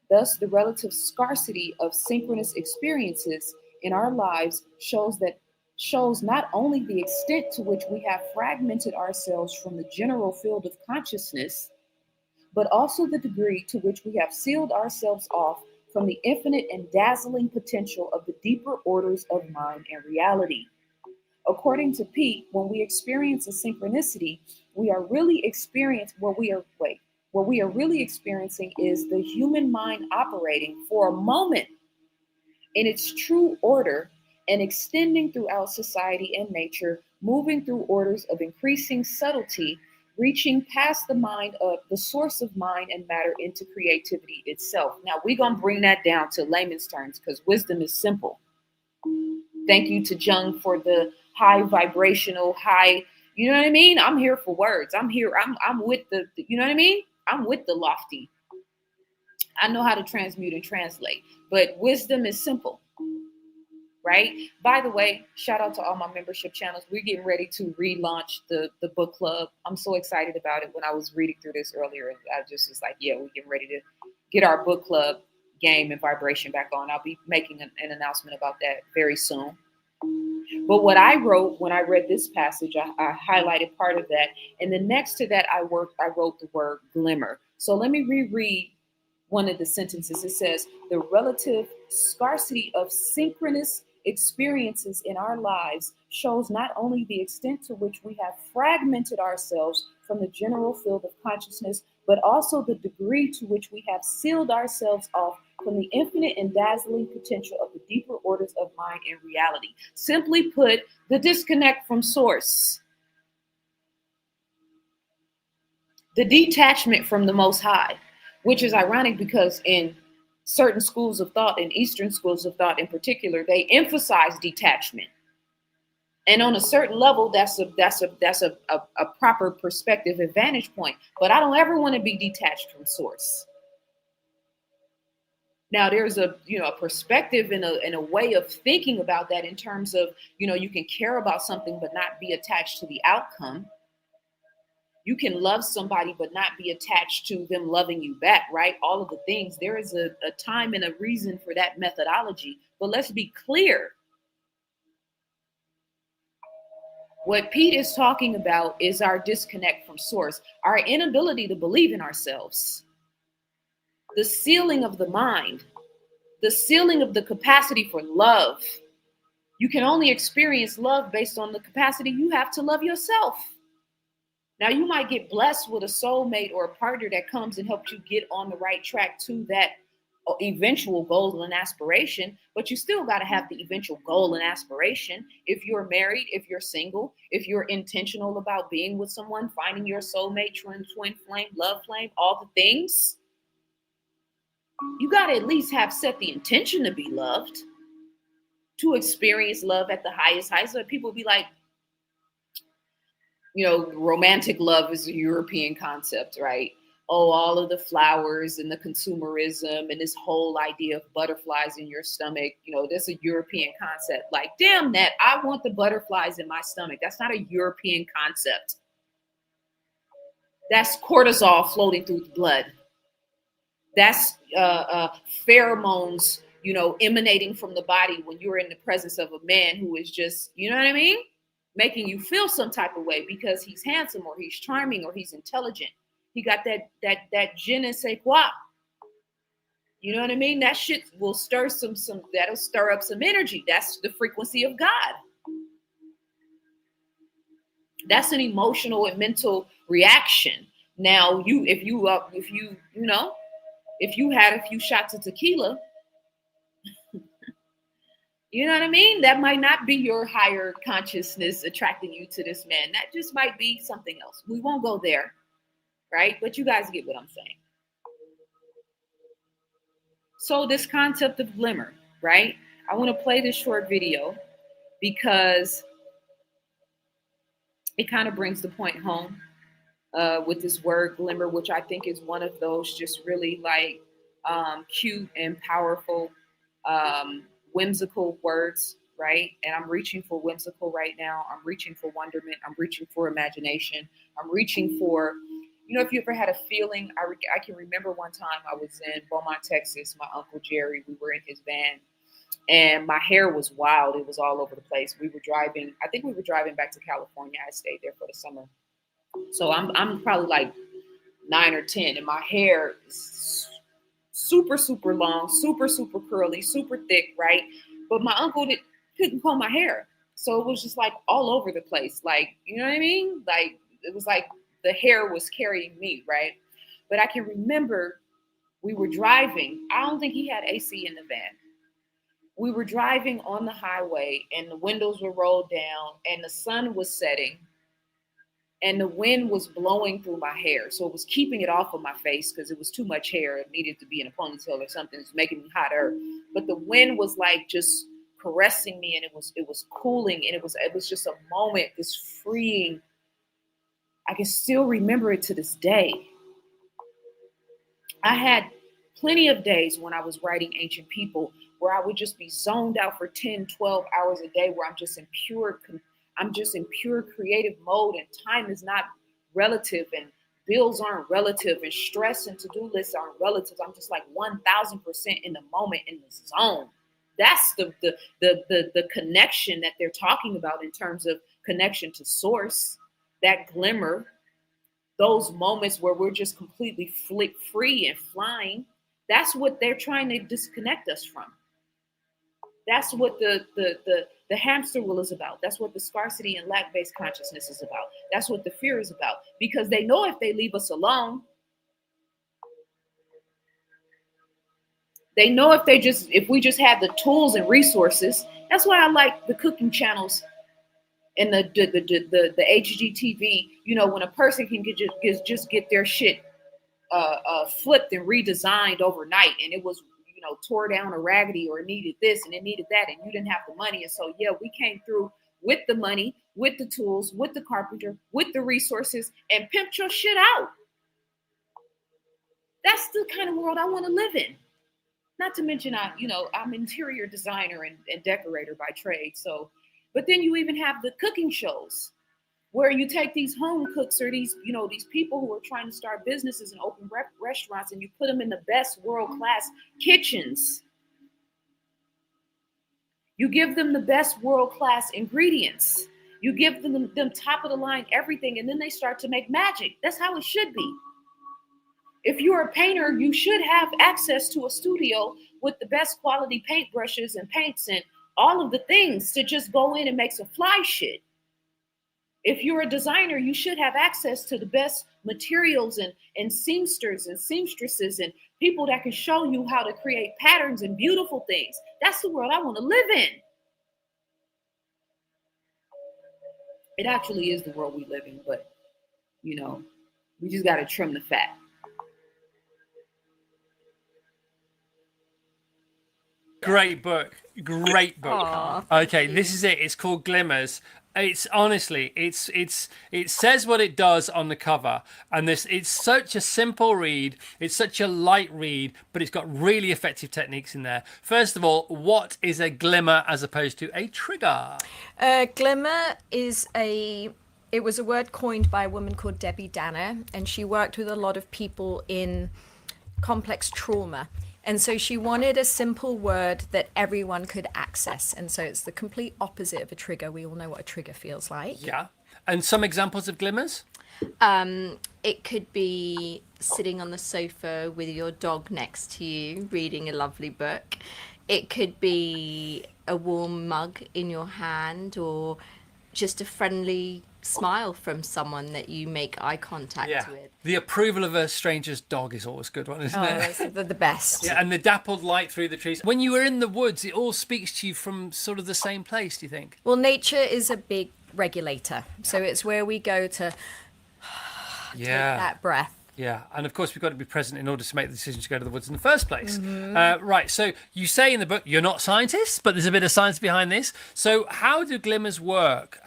Thus, the relative scarcity of synchronous experiences in our lives shows not only the extent to which we have fragmented ourselves from the general field of consciousness, but also the degree to which we have sealed ourselves off from the infinite and dazzling potential of the deeper orders of mind and reality. According to Pete, when we experience a synchronicity, what we are really experiencing is the human mind operating for a moment in its true order and extending throughout society and nature, moving through orders of increasing subtlety, reaching past the mind of the source of mind and matter into creativity itself. Now, we're going to bring that down to layman's terms because wisdom is simple. Thank you to Jung for the high vibrational, you know what I mean? I'm here for words. I'm with you know what I mean? I'm with the lofty. I know how to transmute and translate, but wisdom is simple, right? By the way, shout out to all my membership channels. We're getting ready to relaunch the book club. I'm so excited about it. When I was reading through this earlier, I just was like, yeah, we're getting ready to get our book club game and vibration back on. I'll be making an announcement about that very soon. But what I wrote when I read this passage, I highlighted part of that. And then next to that, I wrote the word glimmer. So let me reread one of the sentences. It says, the relative scarcity of synchronous experiences in our lives shows not only the extent to which we have fragmented ourselves from the general field of consciousness, but also the degree to which we have sealed ourselves off from the infinite and dazzling potential of the deeper orders of mind and reality. Simply put, the disconnect from source, the detachment from the Most High, which is ironic because in certain schools of thought, in Eastern schools of thought in particular, they emphasize detachment. And on a certain level, that's a proper perspective and vantage point. But I don't ever want to be detached from source. Now, there's a perspective and a way of thinking about that in terms of, you can care about something but not be attached to the outcome. You can love somebody but not be attached to them loving you back, right? All of the things. There is a time and a reason for that methodology. But let's be clear. What Pete is talking about is our disconnect from source, our inability to believe in ourselves, the sealing of the mind, the sealing of the capacity for love. You can only experience love based on the capacity you have to love yourself. Now, you might get blessed with a soulmate or a partner that comes and helps you get on the right track to that eventual goal and aspiration, but you still got to have the eventual goal and aspiration. If you're married, if you're single, if you're intentional about being with someone, finding your soulmate, twin flame, love flame, all the things, you got to at least have set the intention to be loved, to experience love at the highest heights. So people be like, romantic love is a European concept, right? Oh, all of the flowers and the consumerism and this whole idea of butterflies in your stomach, that's a European concept. Like, damn that, I want the butterflies in my stomach. That's not a European concept. That's cortisol floating through the blood. That's pheromones, emanating from the body when you're in the presence of a man who is just, you know what I mean? Making you feel some type of way because he's handsome or he's charming or he's intelligent. He got that je ne sais quoi. You know what I mean? That shit will stir that'll stir up some energy. That's the frequency of God. That's an emotional and mental reaction. Now, if you had a few shots of tequila, you know what I mean? That might not be your higher consciousness attracting you to this man. That just might be something else. We won't go there, right? But you guys get what I'm saying. So this concept of glimmer, right? I want to play this short video because it kind of brings the point home with this word glimmer, which I think is one of those just really like cute and powerful, whimsical words, right? And I'm reaching for whimsical right now. I'm reaching for wonderment. I'm reaching for imagination. I'm reaching for, if you ever had a feeling, I can remember one time I was in Beaumont, Texas, my Uncle Jerry, we were in his van and my hair was wild. It was all over the place. I think we were driving back to California. I stayed there for the summer. So I'm probably like 9 or 10 and my hair is super, super long, super, super curly, super thick, right? But my uncle couldn't comb my hair. So it was just like all over the place. Like, you know what I mean? Like, it was like the hair was carrying me, right? But I can remember we were driving. I don't think he had AC in the van. We were driving on the highway and the windows were rolled down and the sun was setting. And the wind was blowing through my hair. So it was keeping it off of my face because it was too much hair. It needed to be in a ponytail or something. It was making me hotter. But the wind was like just caressing me and it was cooling. And it was just a moment, this freeing. I can still remember it to this day. I had plenty of days when I was writing Ancient People where I would just be zoned out for 10, 12 hours a day, where I'm just in pure creative mode, and time is not relative, and bills aren't relative, and stress and to-do lists aren't relative. I'm just like 1000% in the moment, in the zone. That's the connection that they're talking about in terms of connection to source, that glimmer, those moments where we're just completely free and flying. That's what they're trying to disconnect us from. That's what the hamster wheel is about. That's what the scarcity and lack-based consciousness is about. That's what the fear is about. Because they know if they leave us alone, they know if we just have the tools and resources. That's why I like the cooking channels and the HGTV. You know, when a person can just get their shit flipped and redesigned overnight, and it was, you know, tore down or raggedy, or it needed this and it needed that, and you didn't have the money. And so, yeah, we came through with the money, with the tools, with the carpenter, with the resources, and pimped your shit out. That's the kind of world I want to live in. Not to mention, I'm interior designer and decorator by trade. So, but then you even have the cooking shows where you take these home cooks, or these people who are trying to start businesses and open restaurants, and you put them in the best world-class kitchens. You give them the best world-class ingredients. You give them top of the line everything, and then they start to make magic. That's how it should be. If you're a painter, you should have access to a studio with the best quality paintbrushes and paints and all of the things to just go in and make some fly shit. If you're a designer, you should have access to the best materials and seamsters and seamstresses and people that can show you how to create patterns and beautiful things. That's the world I want to live in. It actually is the world we live in, but, we just got to trim the fat. Great book. Aww, okay, this is it. It's called Glimmers. It's honestly, it says what it does on the cover, and it's such a simple read. It's such a light read, but it's got really effective techniques in there. First of all, what is a glimmer as opposed to a trigger? Glimmer it was a word coined by a woman called Debbie Danner, and she worked with a lot of people in complex trauma. And so she wanted a simple word that everyone could access. And so it's the complete opposite of a trigger. We all know what a trigger feels like. Yeah. And some examples of glimmers? It could be sitting on the sofa with your dog next to you, reading a lovely book. It could be a warm mug in your hand, or just a friendly smile from someone that you make eye contact with. The approval of a stranger's dog is always a good one, isn't it? They're the best. Yeah, and the dappled light through the trees. When you were in the woods, it all speaks to you from sort of the same place, do you think? Well, nature is a big regulator. So it's where we go to take that breath. Yeah, and of course we've got to be present in order to make the decision to go to the woods in the first place. Mm-hmm. Right, so you say in the book you're not scientists, but there's a bit of science behind this. So how do glimmers work?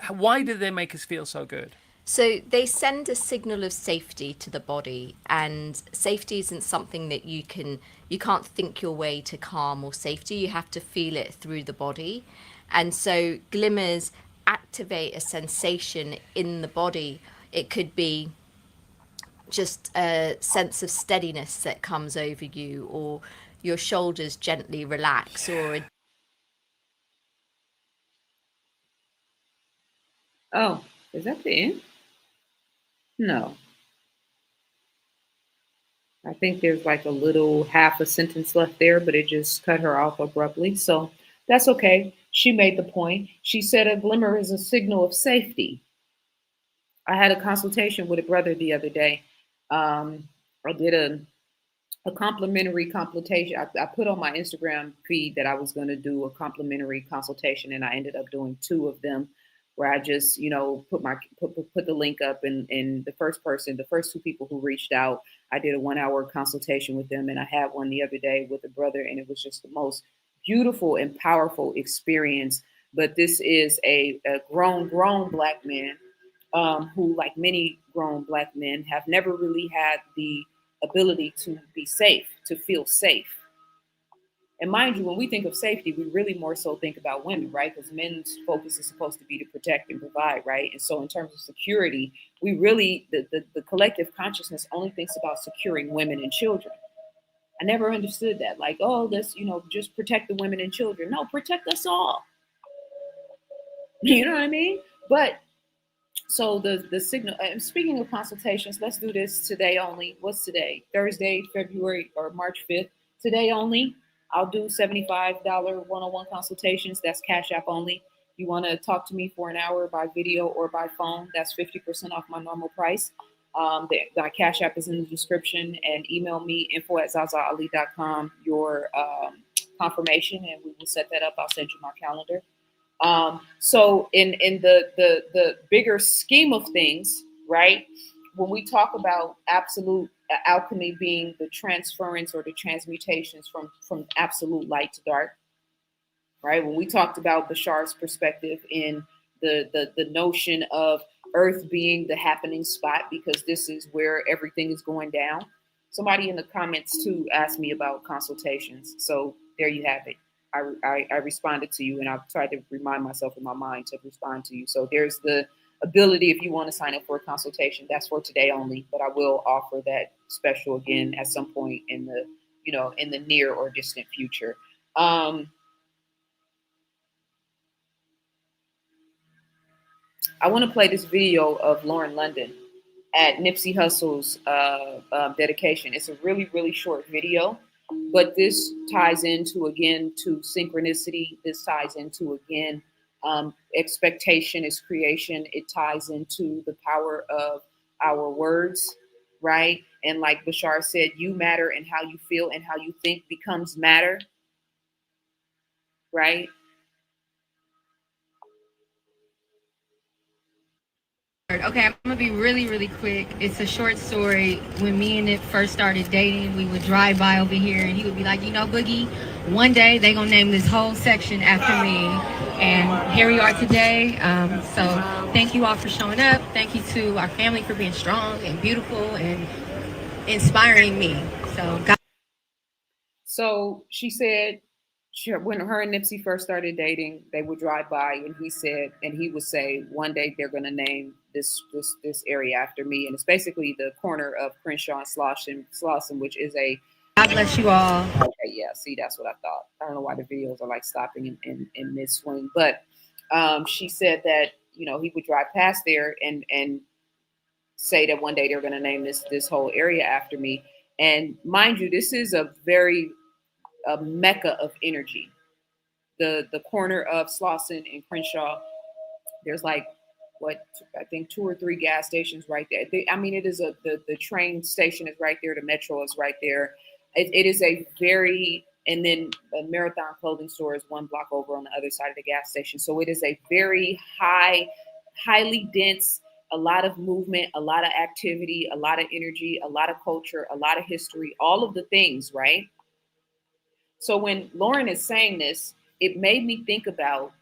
Why do they make us feel so good? So they send a signal of safety to the body, and safety isn't something that you can't think your way to calm or safety. You have to feel it through the body. And so glimmers activate a sensation in the body. It could be just a sense of steadiness that comes over you, or your shoulders gently relax, or Oh, is that the end? No. I think there's like a little half a sentence left there, but it just cut her off abruptly. So that's okay. She made the point. She said a glimmer is a signal of safety. I had a consultation with a brother the other day. I did a complimentary consultation. I put on my Instagram feed that I was going to do a complimentary consultation, and I ended up doing 2 of them, where I just, put the link up, and the first 2 people who reached out, I did a 1-hour consultation with them, and I had one the other day with a brother, and it was just the most beautiful and powerful experience. But this is a grown Black man who, like many grown Black men, have never really had the ability to be safe, to feel safe. And mind you, when we think of safety, we really more so think about women, right? Because men's focus is supposed to be to protect and provide, right? And so in terms of security, we really, the collective consciousness only thinks about securing women and children. I never understood that. Like, oh, let's, just protect the women and children. No, protect us all. You know what I mean? But so the signal, and speaking of consultations, let's do this today only. What's today? Thursday, February or March 5th. Today only. I'll do $75 one-on-one consultations. That's Cash App only. You want to talk to me for an hour by video or by phone, that's 50% off my normal price. My Cash App is in the description, and email me info@ZaZaAli.com your confirmation, and we will set that up. I'll send you my calendar. So in the bigger scheme of things, right? When we talk about absolute alchemy being the transference or the transmutations from absolute light to dark, right? When we talked about Bashar's perspective in the notion of Earth being the happening spot because this is where everything is going down. Somebody in the comments too asked me about consultations. So there you have it. I responded to you, and I've tried to remind myself in my mind to respond to you. So there's the ability, if you want to sign up for a consultation, that's for today only, but I will offer that special again at some point in the, in the near or distant future. I want to play this video of Lauren London at Nipsey Hussle's dedication. It's a really, really short video, but this ties into, again, to synchronicity. This ties into, again, expectation is creation. It ties into the power of our words, right? And like Bashar said, you matter, and how you feel and how you think becomes matter, right? Okay, I'm gonna be really, really quick. It's a short story. When me and Nick first started dating, we would drive by over here and he would be like, Boogie, one day they gonna name this whole section after me. And here we are today. So thank you all for showing up. Thank you to our family for being strong and beautiful and inspiring me. So she said, when her and Nipsey first started dating, they would drive by, and he would say, one day they're going to name this area after me. And it's basically the corner of Crenshaw and Slauson, which is a... God bless you all. Okay, yeah, see, that's what I thought. I don't know why the videos are like stopping in mid-swing. But she said that, he would drive past there and say that one day they're going to name this whole area after me. And mind you, this is a mecca of energy. The corner of Slauson and Crenshaw, there's like, I think 2 or 3 gas stations right there. It is the train station is right there. The metro is right there. It is a very, and then a Marathon clothing store is 1 block over on the other side of the gas station. So it is a very highly dense, a lot of movement, a lot of activity, a lot of energy, a lot of culture, a lot of history, all of the things, right? So when Lauren is saying this, it made me think about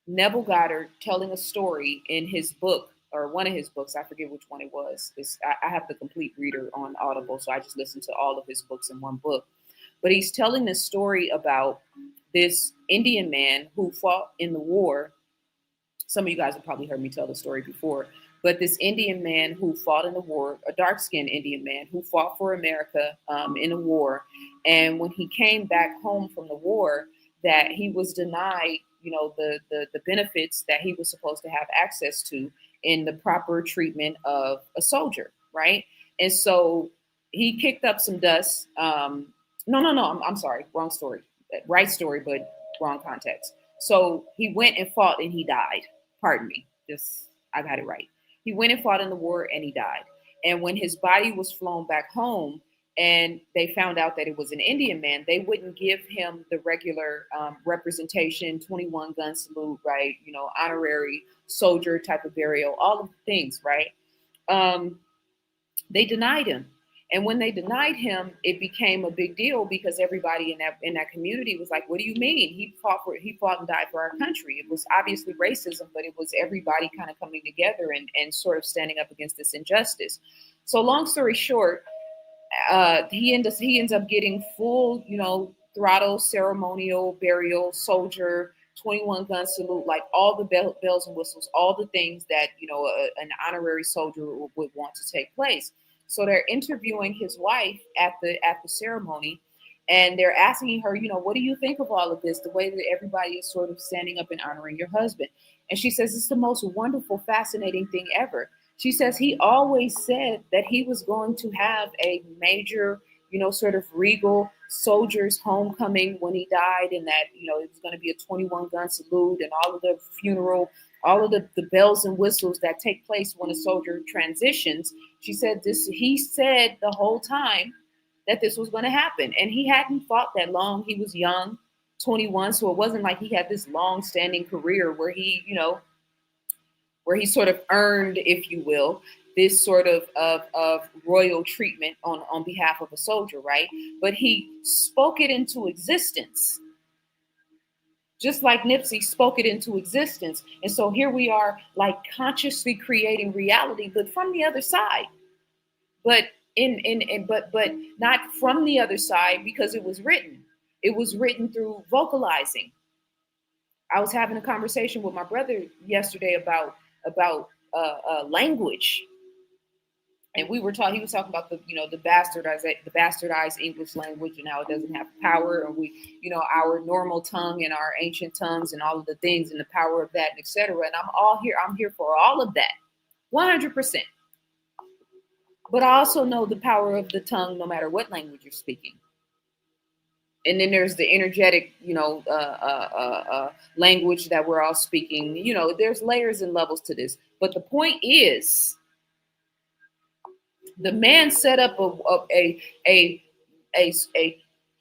Neville Goddard telling a story in his book, or one of his books. I forget which one it was. I have the complete reader on Audible, so I just listened to all of his books in one book. But he's telling this story about this Indian man who fought in the war. Some of you guys have probably heard me tell the story before. But this Indian man who fought in the war, a dark-skinned Indian man who fought for America in a war. And when he came back home from the war, that he was denied, the benefits that he was supposed to have access to in the proper treatment of a soldier, right? And so he kicked up some dust. No, I'm sorry, wrong story. Right story, but wrong context. So he went and fought and he died. Pardon me, I got it right. He went and fought in the war and he died. And when his body was flown back home and they found out that it was an Indian man, they wouldn't give him the regular representation, 21 gun salute, right? Honorary soldier type of burial, all of the things, right? They denied him. And when they denied him, it became a big deal because everybody in that community was like, what do you mean? He fought and died for our country. It was obviously racism, but it was everybody kind of coming together and sort of standing up against this injustice. So long story short, he ends up getting full, throttle, ceremonial, burial, soldier, 21 gun salute, like all the bells and whistles, all the things that, an honorary soldier would want to take place. So they're interviewing his wife at the ceremony, and they're asking her, what do you think of all of this? The way that everybody is sort of standing up and honoring your husband. And she says, it's the most wonderful, fascinating thing ever. She says he always said that he was going to have a major, sort of regal soldier's homecoming when he died, and that, it was going to be a 21 gun salute and all of the funeral, all of the bells and whistles that take place when a soldier transitions. She said he said the whole time that this was going to happen, and he hadn't fought that long. He was young, 21, so it wasn't like he had this long-standing career where he, where he sort of earned, if you will, this sort of royal treatment on behalf of a soldier, right? But he spoke it into existence, just like Nipsey spoke it into existence. And so here we are, like consciously creating reality, but from the other side. But but not from the other side, because it was written. It was written through vocalizing. I was having a conversation with my brother yesterday about language, and he was talking about the bastardized English language and how it doesn't have power, and we, our normal tongue and our ancient tongues and all of the things and the power of that, etc. And I'm here for all of that, 100%. But I also know the power of the tongue, no matter what language you're speaking. And then there's the energetic, language that we're all speaking. There's layers and levels to this. But the point is, the man set up a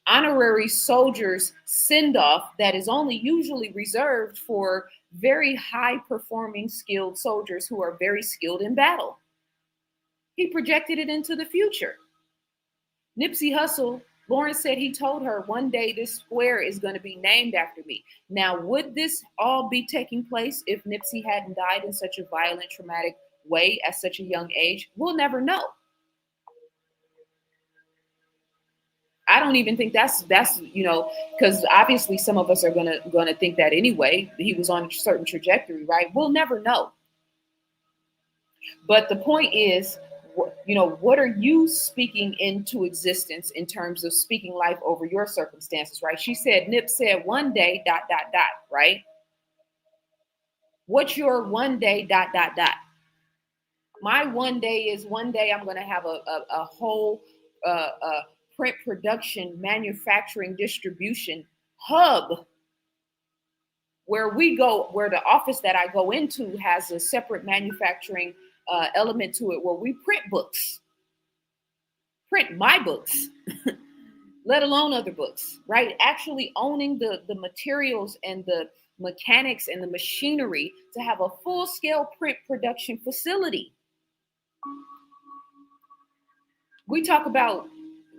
honorary soldier's send-off that is only usually reserved for very high-performing, skilled soldiers who are very skilled in battle. He projected it into the future. Nipsey Hussle, Lawrence said he told her, one day this square is going to be named after me. Now, would this all be taking place if Nipsey hadn't died in such a violent, traumatic way at such a young age? We'll never know. I don't even think that's because obviously some of us are gonna think that anyway. He was on a certain trajectory, right? We'll never know. But the point is, what are you speaking into existence in terms of speaking life over your circumstances, right? She said, Nip said one day, ... right? What's your one day, ... My one day is one day I'm going to have a whole print production, manufacturing, distribution hub where the office that I go into has a separate manufacturing element to it, where we print my books, let alone other books, right? Actually owning the materials and the mechanics and the machinery to have a full-scale print production facility. We talk about,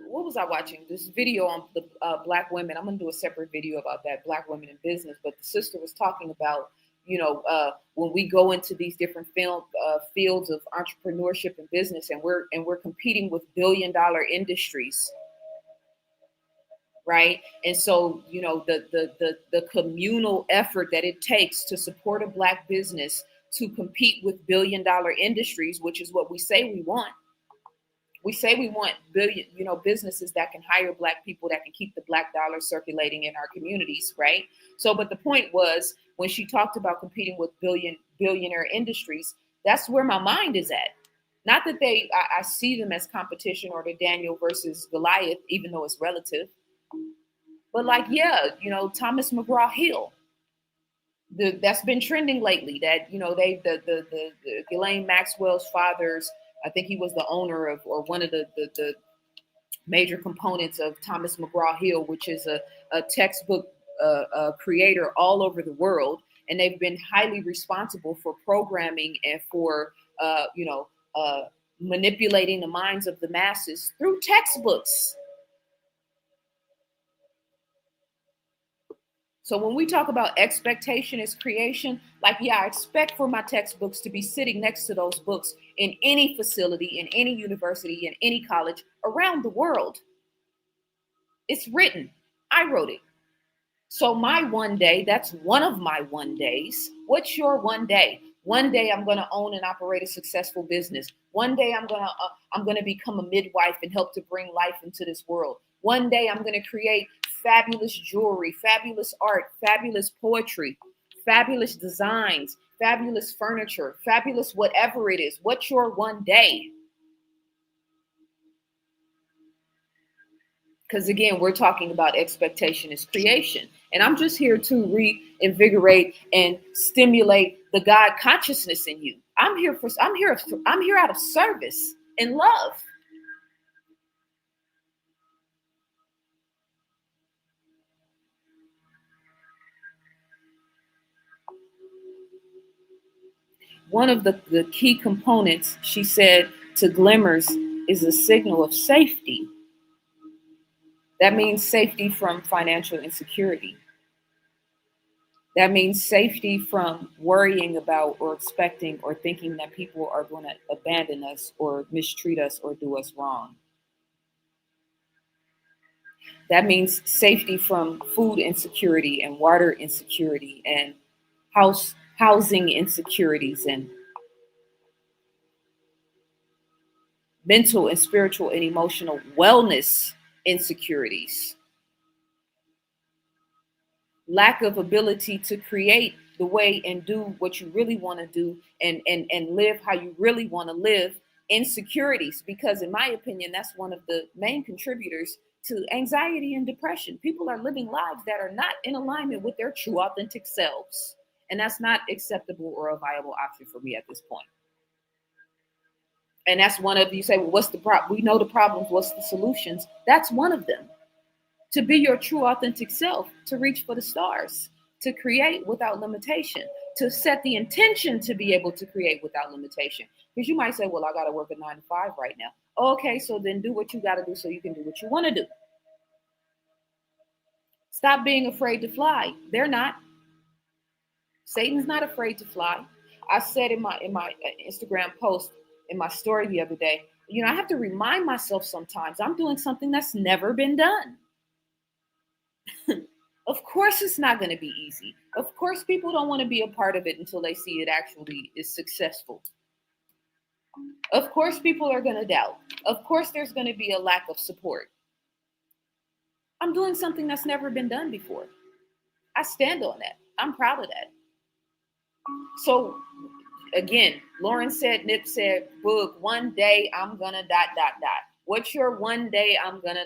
what was I watching? This video on the Black women. I'm going to do a separate video about that, Black women in business. But the sister was talking about, when we go into these different fields of entrepreneurship and business, and we're competing with billion-dollar industries, right? And so, the communal effort that it takes to support a Black business to compete with billion-dollar industries, which is what we say we want. We say we want businesses that can hire Black people, that can keep the Black dollar circulating in our communities, right? So, but the point was, when she talked about competing with billionaire industries, that's where my mind is at. Not that I see them as competition, or the Daniel versus Goliath, even though it's relative. But Thomas McGraw-Hill, that's been trending lately. That the Ghislaine Maxwell's father's, I think he was the owner of, or one of the major components of Thomas McGraw-Hill, which is a textbook creator all over the world, and they've been highly responsible for programming and for manipulating the minds of the masses through textbooks. So when we talk about expectation as creation, like, yeah, I expect for my textbooks to be sitting next to those books in any facility, in any university, in any college around the world. It's written. I wrote it. So my one day, that's one of my one days. What's your one day? One day I'm going to own and operate a successful business. One day I'm going to become a midwife and help to bring life into this world. One day I'm going to create fabulous jewelry, fabulous art, fabulous poetry, fabulous designs, fabulous furniture, fabulous whatever it is. What's your one day? Because again, we're talking about expectation is creation. And I'm just here to reinvigorate and stimulate the God consciousness in you. I'm here out of service and love. One of the key components, she said, to glimmers is a signal of safety. That means safety from financial insecurity. That means safety from worrying about or expecting or thinking that people are going to abandon us or mistreat us or do us wrong. That means safety from food insecurity and water insecurity and housing insecurities and mental and spiritual and emotional wellness insecurities. Lack of ability to create the way and do what you really want to do and live how you really want to live. Insecurities, because in my opinion, that's one of the main contributors to anxiety and depression. People are living lives that are not in alignment with their true authentic selves. And that's not acceptable or a viable option for me at this point. And that's one of, you say, well, what's the problem? We know the problems. What's the solutions? That's one of them. To be your true authentic self, to reach for the stars, to create without limitation, to set the intention to be able to create without limitation. Because you might say, well, I got to work a 9 to 5 right now. Okay, so then do what you got to do so you can do what you want to do. Stop being afraid to fly. They're not. Satan's not afraid to fly. I said in my Instagram post, in my story the other day, I have to remind myself sometimes I'm doing something that's never been done. Of course, it's not going to be easy. Of course, people don't want to be a part of it until they see it actually is successful. Of course, people are going to doubt. Of course, there's going to be a lack of support. I'm doing something that's never been done before. I stand on that. I'm proud of that. So, again, Lauren said, Nip said, Book, one day I'm going to ... What's your one day I'm going to ...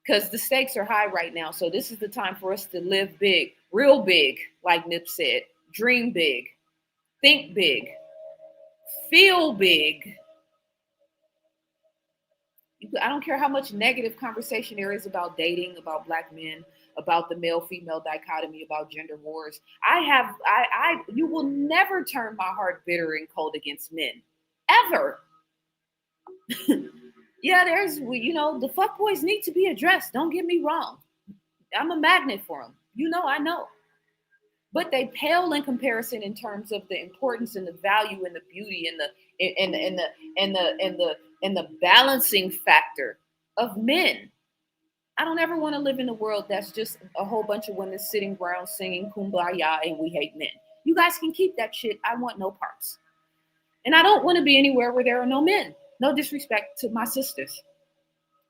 Because the stakes are high right now. So this is the time for us to live big, real big, like Nip said. Dream big, think big, feel big. I don't care how much negative conversation there is about dating, about Black men, about the male-female dichotomy, about gender wars. You will never turn my heart bitter and cold against men, ever. Yeah, the fuckboys need to be addressed. Don't get me wrong. I'm a magnet for them. I know. But they pale in comparison in terms of the importance and the value and the beauty and the balancing factor of men. I don't ever want to live in a world that's just a whole bunch of women sitting around singing Kumbaya and we hate men. You guys can keep that shit. I want no parts. And I don't want to be anywhere where there are no men. No disrespect to my sisters.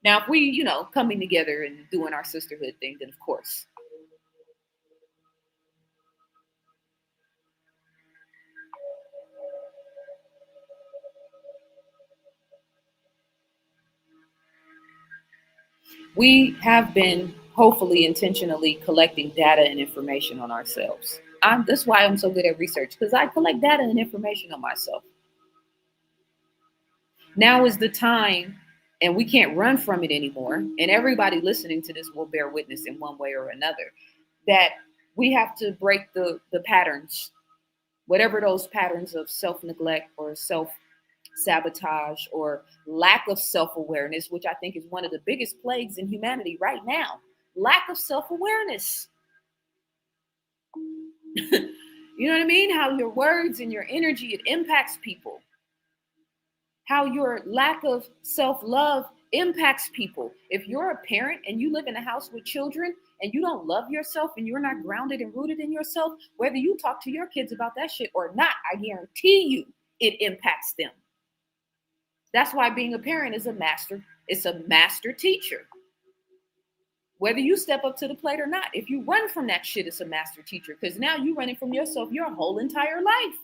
Now, if we, coming together and doing our sisterhood thing, then of course. We have been hopefully intentionally collecting data and information on ourselves. That's why I'm so good at research, because I collect data and information on myself. Now is the time, and we can't run from it anymore. And everybody listening to this will bear witness in one way or another, that we have to break the patterns, whatever those patterns of self-neglect or self-sabotage or lack of self-awareness, which I think is one of the biggest plagues in humanity right now. lack of self-awareness. You know what I mean? How your words and your energy, it impacts people. How your lack of self-love impacts people. If you're a parent and you live in a house with children and you don't love yourself and you're not grounded and rooted in yourself, whether you talk to your kids about that shit or not, I guarantee you it impacts them. That's why being a parent is a master teacher. Whether you step up to the plate or not, if you run from that shit, it's a master teacher, because now you're running from yourself your whole entire life.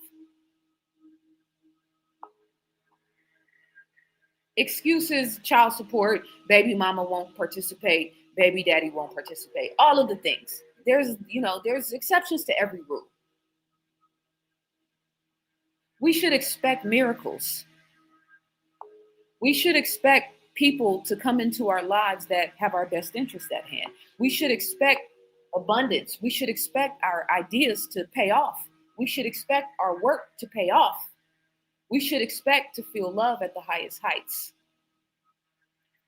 Excuses, child support, baby mama won't participate, baby daddy won't participate, all of the things. There's exceptions to every rule. We should expect miracles. We should expect people to come into our lives that have our best interest at hand. We should expect abundance. We should expect our ideas to pay off. We should expect our work to pay off. We should expect to feel love at the highest heights.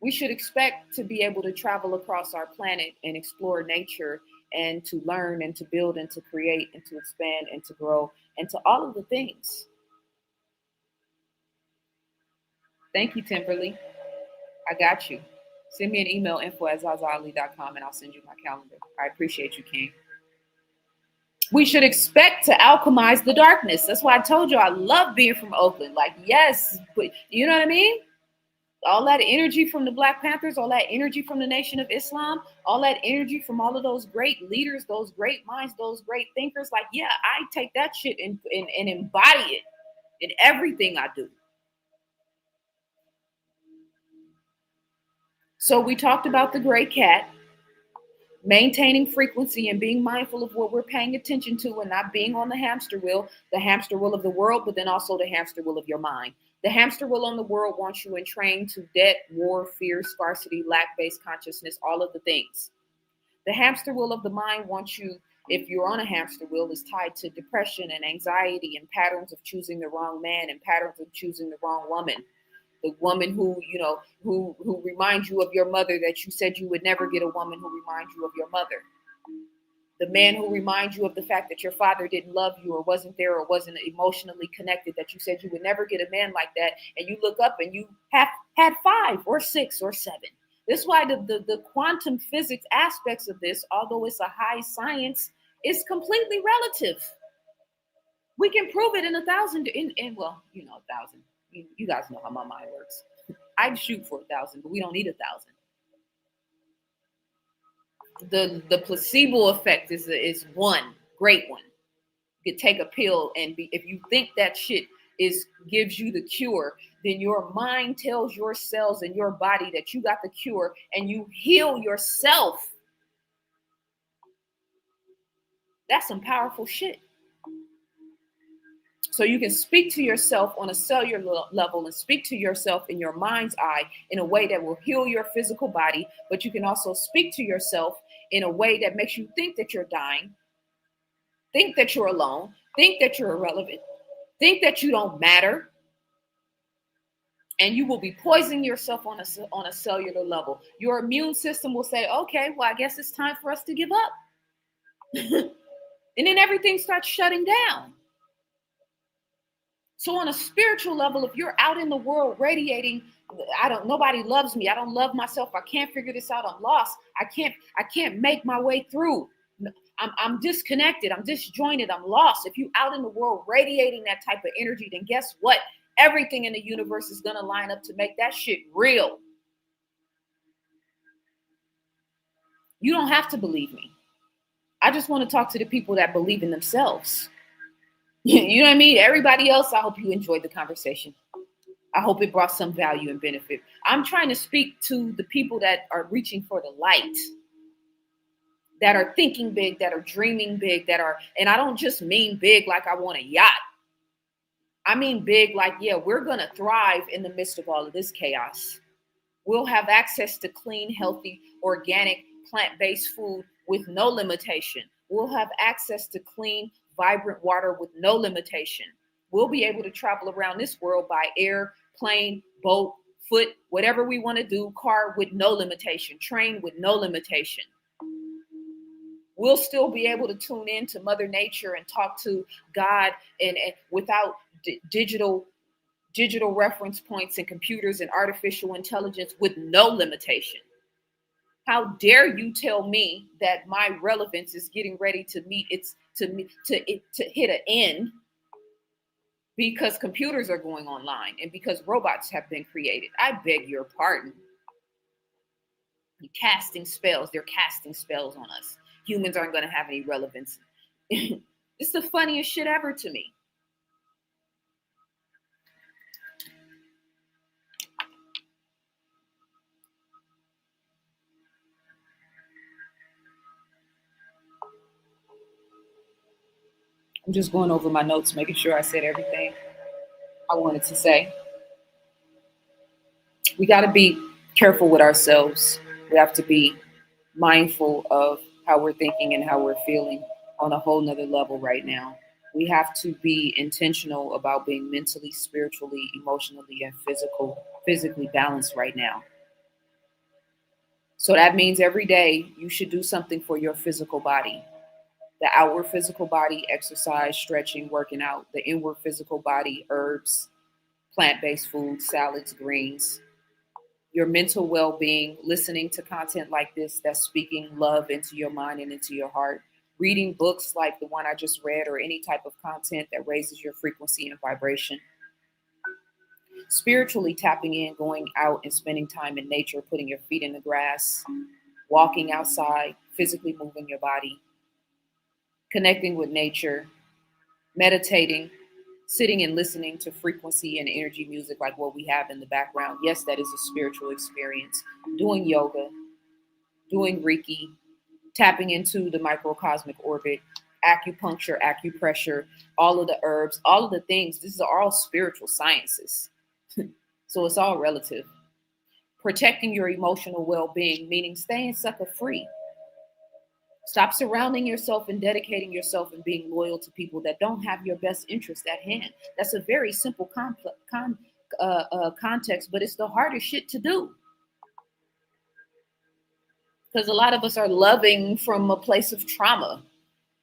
We should expect to be able to travel across our planet and explore nature and to learn and to build and to create and to expand and to grow and to all of the things. Thank you, Timberly. I got you. Send me an email, info@ZaZaAli.com, and I'll send you my calendar. I appreciate you, King. We should expect to alchemize the darkness. That's why I told you I love being from Oakland. Like, yes, but you know what I mean? All that energy from the Black Panthers, all that energy from the Nation of Islam, all that energy from all of those great leaders, those great minds, those great thinkers. Like, yeah, I take that shit and embody it in everything I do. So we talked about the gray cat, maintaining frequency and being mindful of what we're paying attention to and not being on the hamster wheel of the world, but then also the hamster wheel of your mind. The hamster wheel on the world wants you entrained to debt, war, fear, scarcity, lack-based consciousness, all of the things. The hamster wheel of the mind wants you, if you're on a hamster wheel, is tied to depression and anxiety and patterns of choosing the wrong man and patterns of choosing the wrong woman. The woman who reminds you of your mother that you said you would never get a woman who reminds you of your mother. The man who reminds you of the fact that your father didn't love you or wasn't there or wasn't emotionally connected, that you said you would never get a man like that. And you look up and you have had 5 or 6 or 7. This is why the quantum physics aspects of this, although it's a high science, is completely relative. We can prove it in 1,000, in 1,000. You guys know how my mind works. I'd shoot for 1,000, but we don't need 1,000. The placebo effect is one great one. You could take a pill and if you think that shit gives you the cure, then your mind tells your cells in your body that you got the cure and you heal yourself. That's some powerful shit. So you can speak to yourself on a cellular level and speak to yourself in your mind's eye in a way that will heal your physical body. But you can also speak to yourself in a way that makes you think that you're dying, think that you're alone, think that you're irrelevant, think that you don't matter. And you will be poisoning yourself on a cellular level. Your immune system will say, okay, well, I guess it's time for us to give up. And then everything starts shutting down. So on a spiritual level, if you're out in the world radiating, nobody loves me, I don't love myself, I can't figure this out, I'm lost, I can't make my way through, I'm disconnected, I'm disjointed, I'm lost. If you're out in the world radiating that type of energy, then guess what? Everything in the universe is going to line up to make that shit real. You don't have to believe me. I just want to talk to the people that believe in themselves. You know what I mean? Everybody else, I hope you enjoyed the conversation. I hope it brought some value and benefit. I'm trying to speak to the people that are reaching for the light, that are thinking big, that are dreaming big, and I don't just mean big like I want a yacht. I mean big like, yeah, we're going to thrive in the midst of all of this chaos. We'll have access to clean, healthy, organic, plant-based food with no limitation. We'll have access to clean, vibrant water with no limitation. We'll be able to travel around this world by air, plane, boat, foot, whatever we want to do, car with no limitation, train with no limitation. We'll still be able to tune in to Mother Nature and talk to God and without digital reference points and computers and artificial intelligence with no limitation. How dare you tell me that my relevance is getting ready to hit an end because computers are going online and because robots have been created? I beg your pardon. You're casting spells. They're casting spells on us. Humans aren't going to have any relevance. It's the funniest shit ever to me. I'm just going over my notes, making sure I said everything I wanted to say. We got to be careful with ourselves. We have to be mindful of how we're thinking and how we're feeling on a whole nother level right now. We have to be intentional about being mentally, spiritually, emotionally, and physically balanced right now. So that means every day you should do something for your physical body. The outward physical body, exercise, stretching, working out. The inward physical body, herbs, plant-based foods, salads, greens. Your mental well-being, listening to content like this that's speaking love into your mind and into your heart. Reading books like the one I just read or any type of content that raises your frequency and vibration. Spiritually tapping in, going out and spending time in nature, putting your feet in the grass, walking outside, physically moving your body. Connecting with nature, meditating, sitting and listening to frequency and energy music like what we have in the background. Yes, that is a spiritual experience. Doing yoga, doing Reiki, tapping into the microcosmic orbit, acupuncture, acupressure, all of the herbs, all of the things. These are all spiritual sciences. So it's all relative. Protecting your emotional well-being, meaning staying sucker free. Stop surrounding yourself and dedicating yourself and being loyal to people that don't have your best interest at hand. That's a very simple context, but it's the hardest shit to do. Because a lot of us are loving from a place of trauma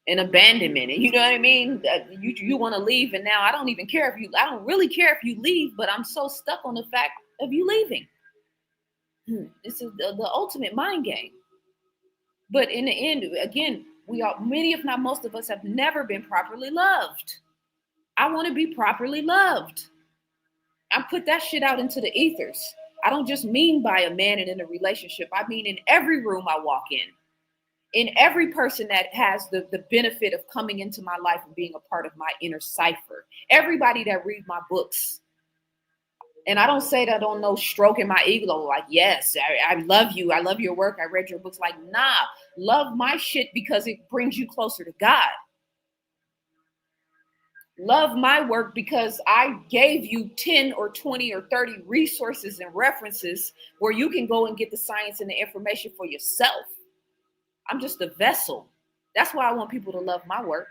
and abandonment. And you know what I mean? You want to leave, and now I don't really care if you leave, but I'm so stuck on the fact of you leaving. This is the ultimate mind game. But in the end, again, many, if not most of us, have never been properly loved. I want to be properly loved. I put that shit out into the ethers. I don't just mean by a man and in a relationship. I mean in every room I walk in every person that has the benefit of coming into my life and being a part of my inner cipher. Everybody that reads my books. And I don't say that on no stroking my ego, like, yes, I love you. I love your work. I read your books. Like, nah, love my shit because it brings you closer to God. Love my work because I gave you 10 or 20 or 30 resources and references where you can go and get the science and the information for yourself. I'm just a vessel. That's why I want people to love my work.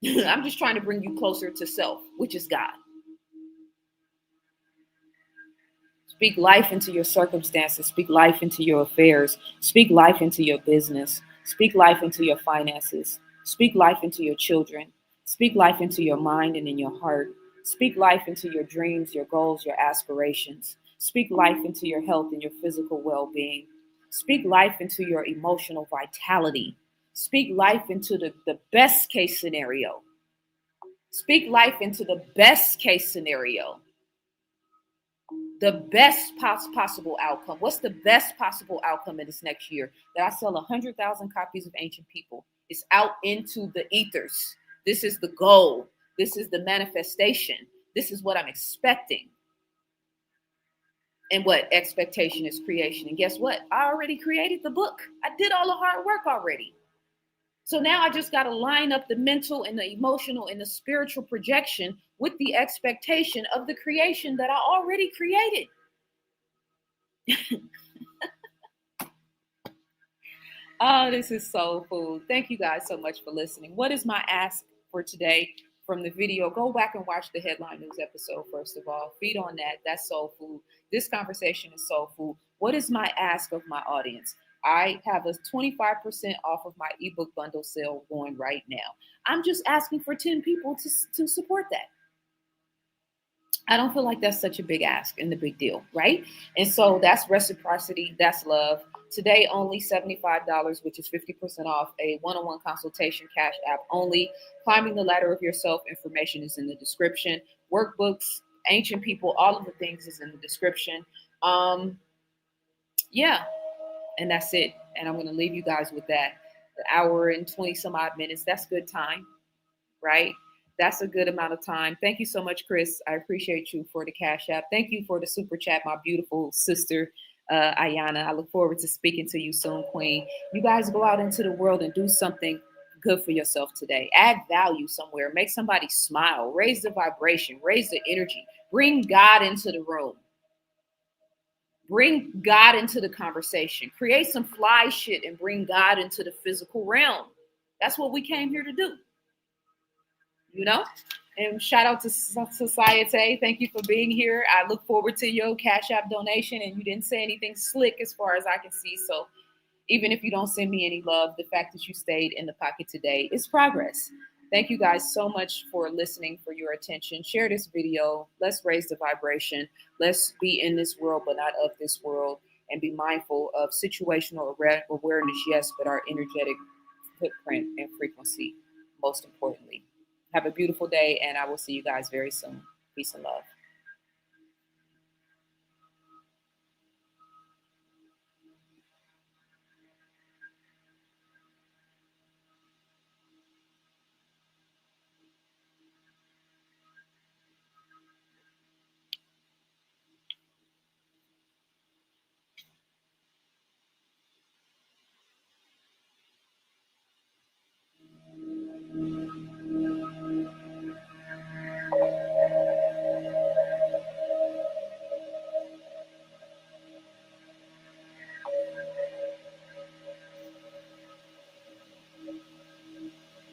I'm just trying to bring you closer to self, which is God. Speak life into your circumstances. Speak life into your affairs. Speak life into your business. Speak life into your finances. Speak life into your children. Speak life into your mind and in your heart. Speak life into your dreams, your goals, your aspirations. Speak life into your health and your physical well-being. Speak life into your emotional vitality. Speak life into the best case scenario. Speak life into the best case scenario. The best possible outcome. What's the best possible outcome in this next year? That I sell 100,000 copies of Ancient People. It's out into the ethers. This is the goal. This is the manifestation. This is what I'm expecting. And what expectation is creation. And guess what? I already created the book. I did all the hard work already. So now I just got to line up the mental and the emotional and the spiritual projection with the expectation of the creation that I already created. Oh, this is soul food. Thank you guys so much for listening. What is my ask for today from the video? Go back and watch the headline news episode, first of all. Feed on that. That's soul food. This conversation is soul food. What is my ask of my audience? I have a 25% off of my ebook bundle sale going right now. I'm just asking for 10 people to support that. I don't feel like that's such a big ask and a big deal, right? And so that's reciprocity, that's love. Today, only $75, which is 50% off, a one-on-one consultation, cash app only. Climbing the ladder of yourself, information is in the description. Workbooks, ancient people, all of the things is in the description. Yeah, and that's it. And I'm going to leave you guys with that. An hour and 20 some odd minutes, that's good time, right? That's a good amount of time. Thank you so much, Chris. I appreciate you for the cash app. Thank you for the super chat, my beautiful sister, Ayana. I look forward to speaking to you soon, Queen. You guys go out into the world and do something good for yourself today. Add value somewhere. Make somebody smile. Raise the vibration. Raise the energy. Bring God into the room. Bring God into the conversation. Create some fly shit and bring God into the physical realm. That's what we came here to do. You know? And shout out to Society. Thank you for being here. I look forward to your Cash App donation. And you didn't say anything slick as far as I can see. So even if you don't send me any love, the fact that you stayed in the pocket today is progress. Thank you guys so much for listening, for your attention. Share this video. Let's raise the vibration. Let's be in this world, but not of this world. And be mindful of situational awareness, yes, but our energetic footprint and frequency, most importantly. Have a beautiful day, and I will see you guys very soon. Peace and love.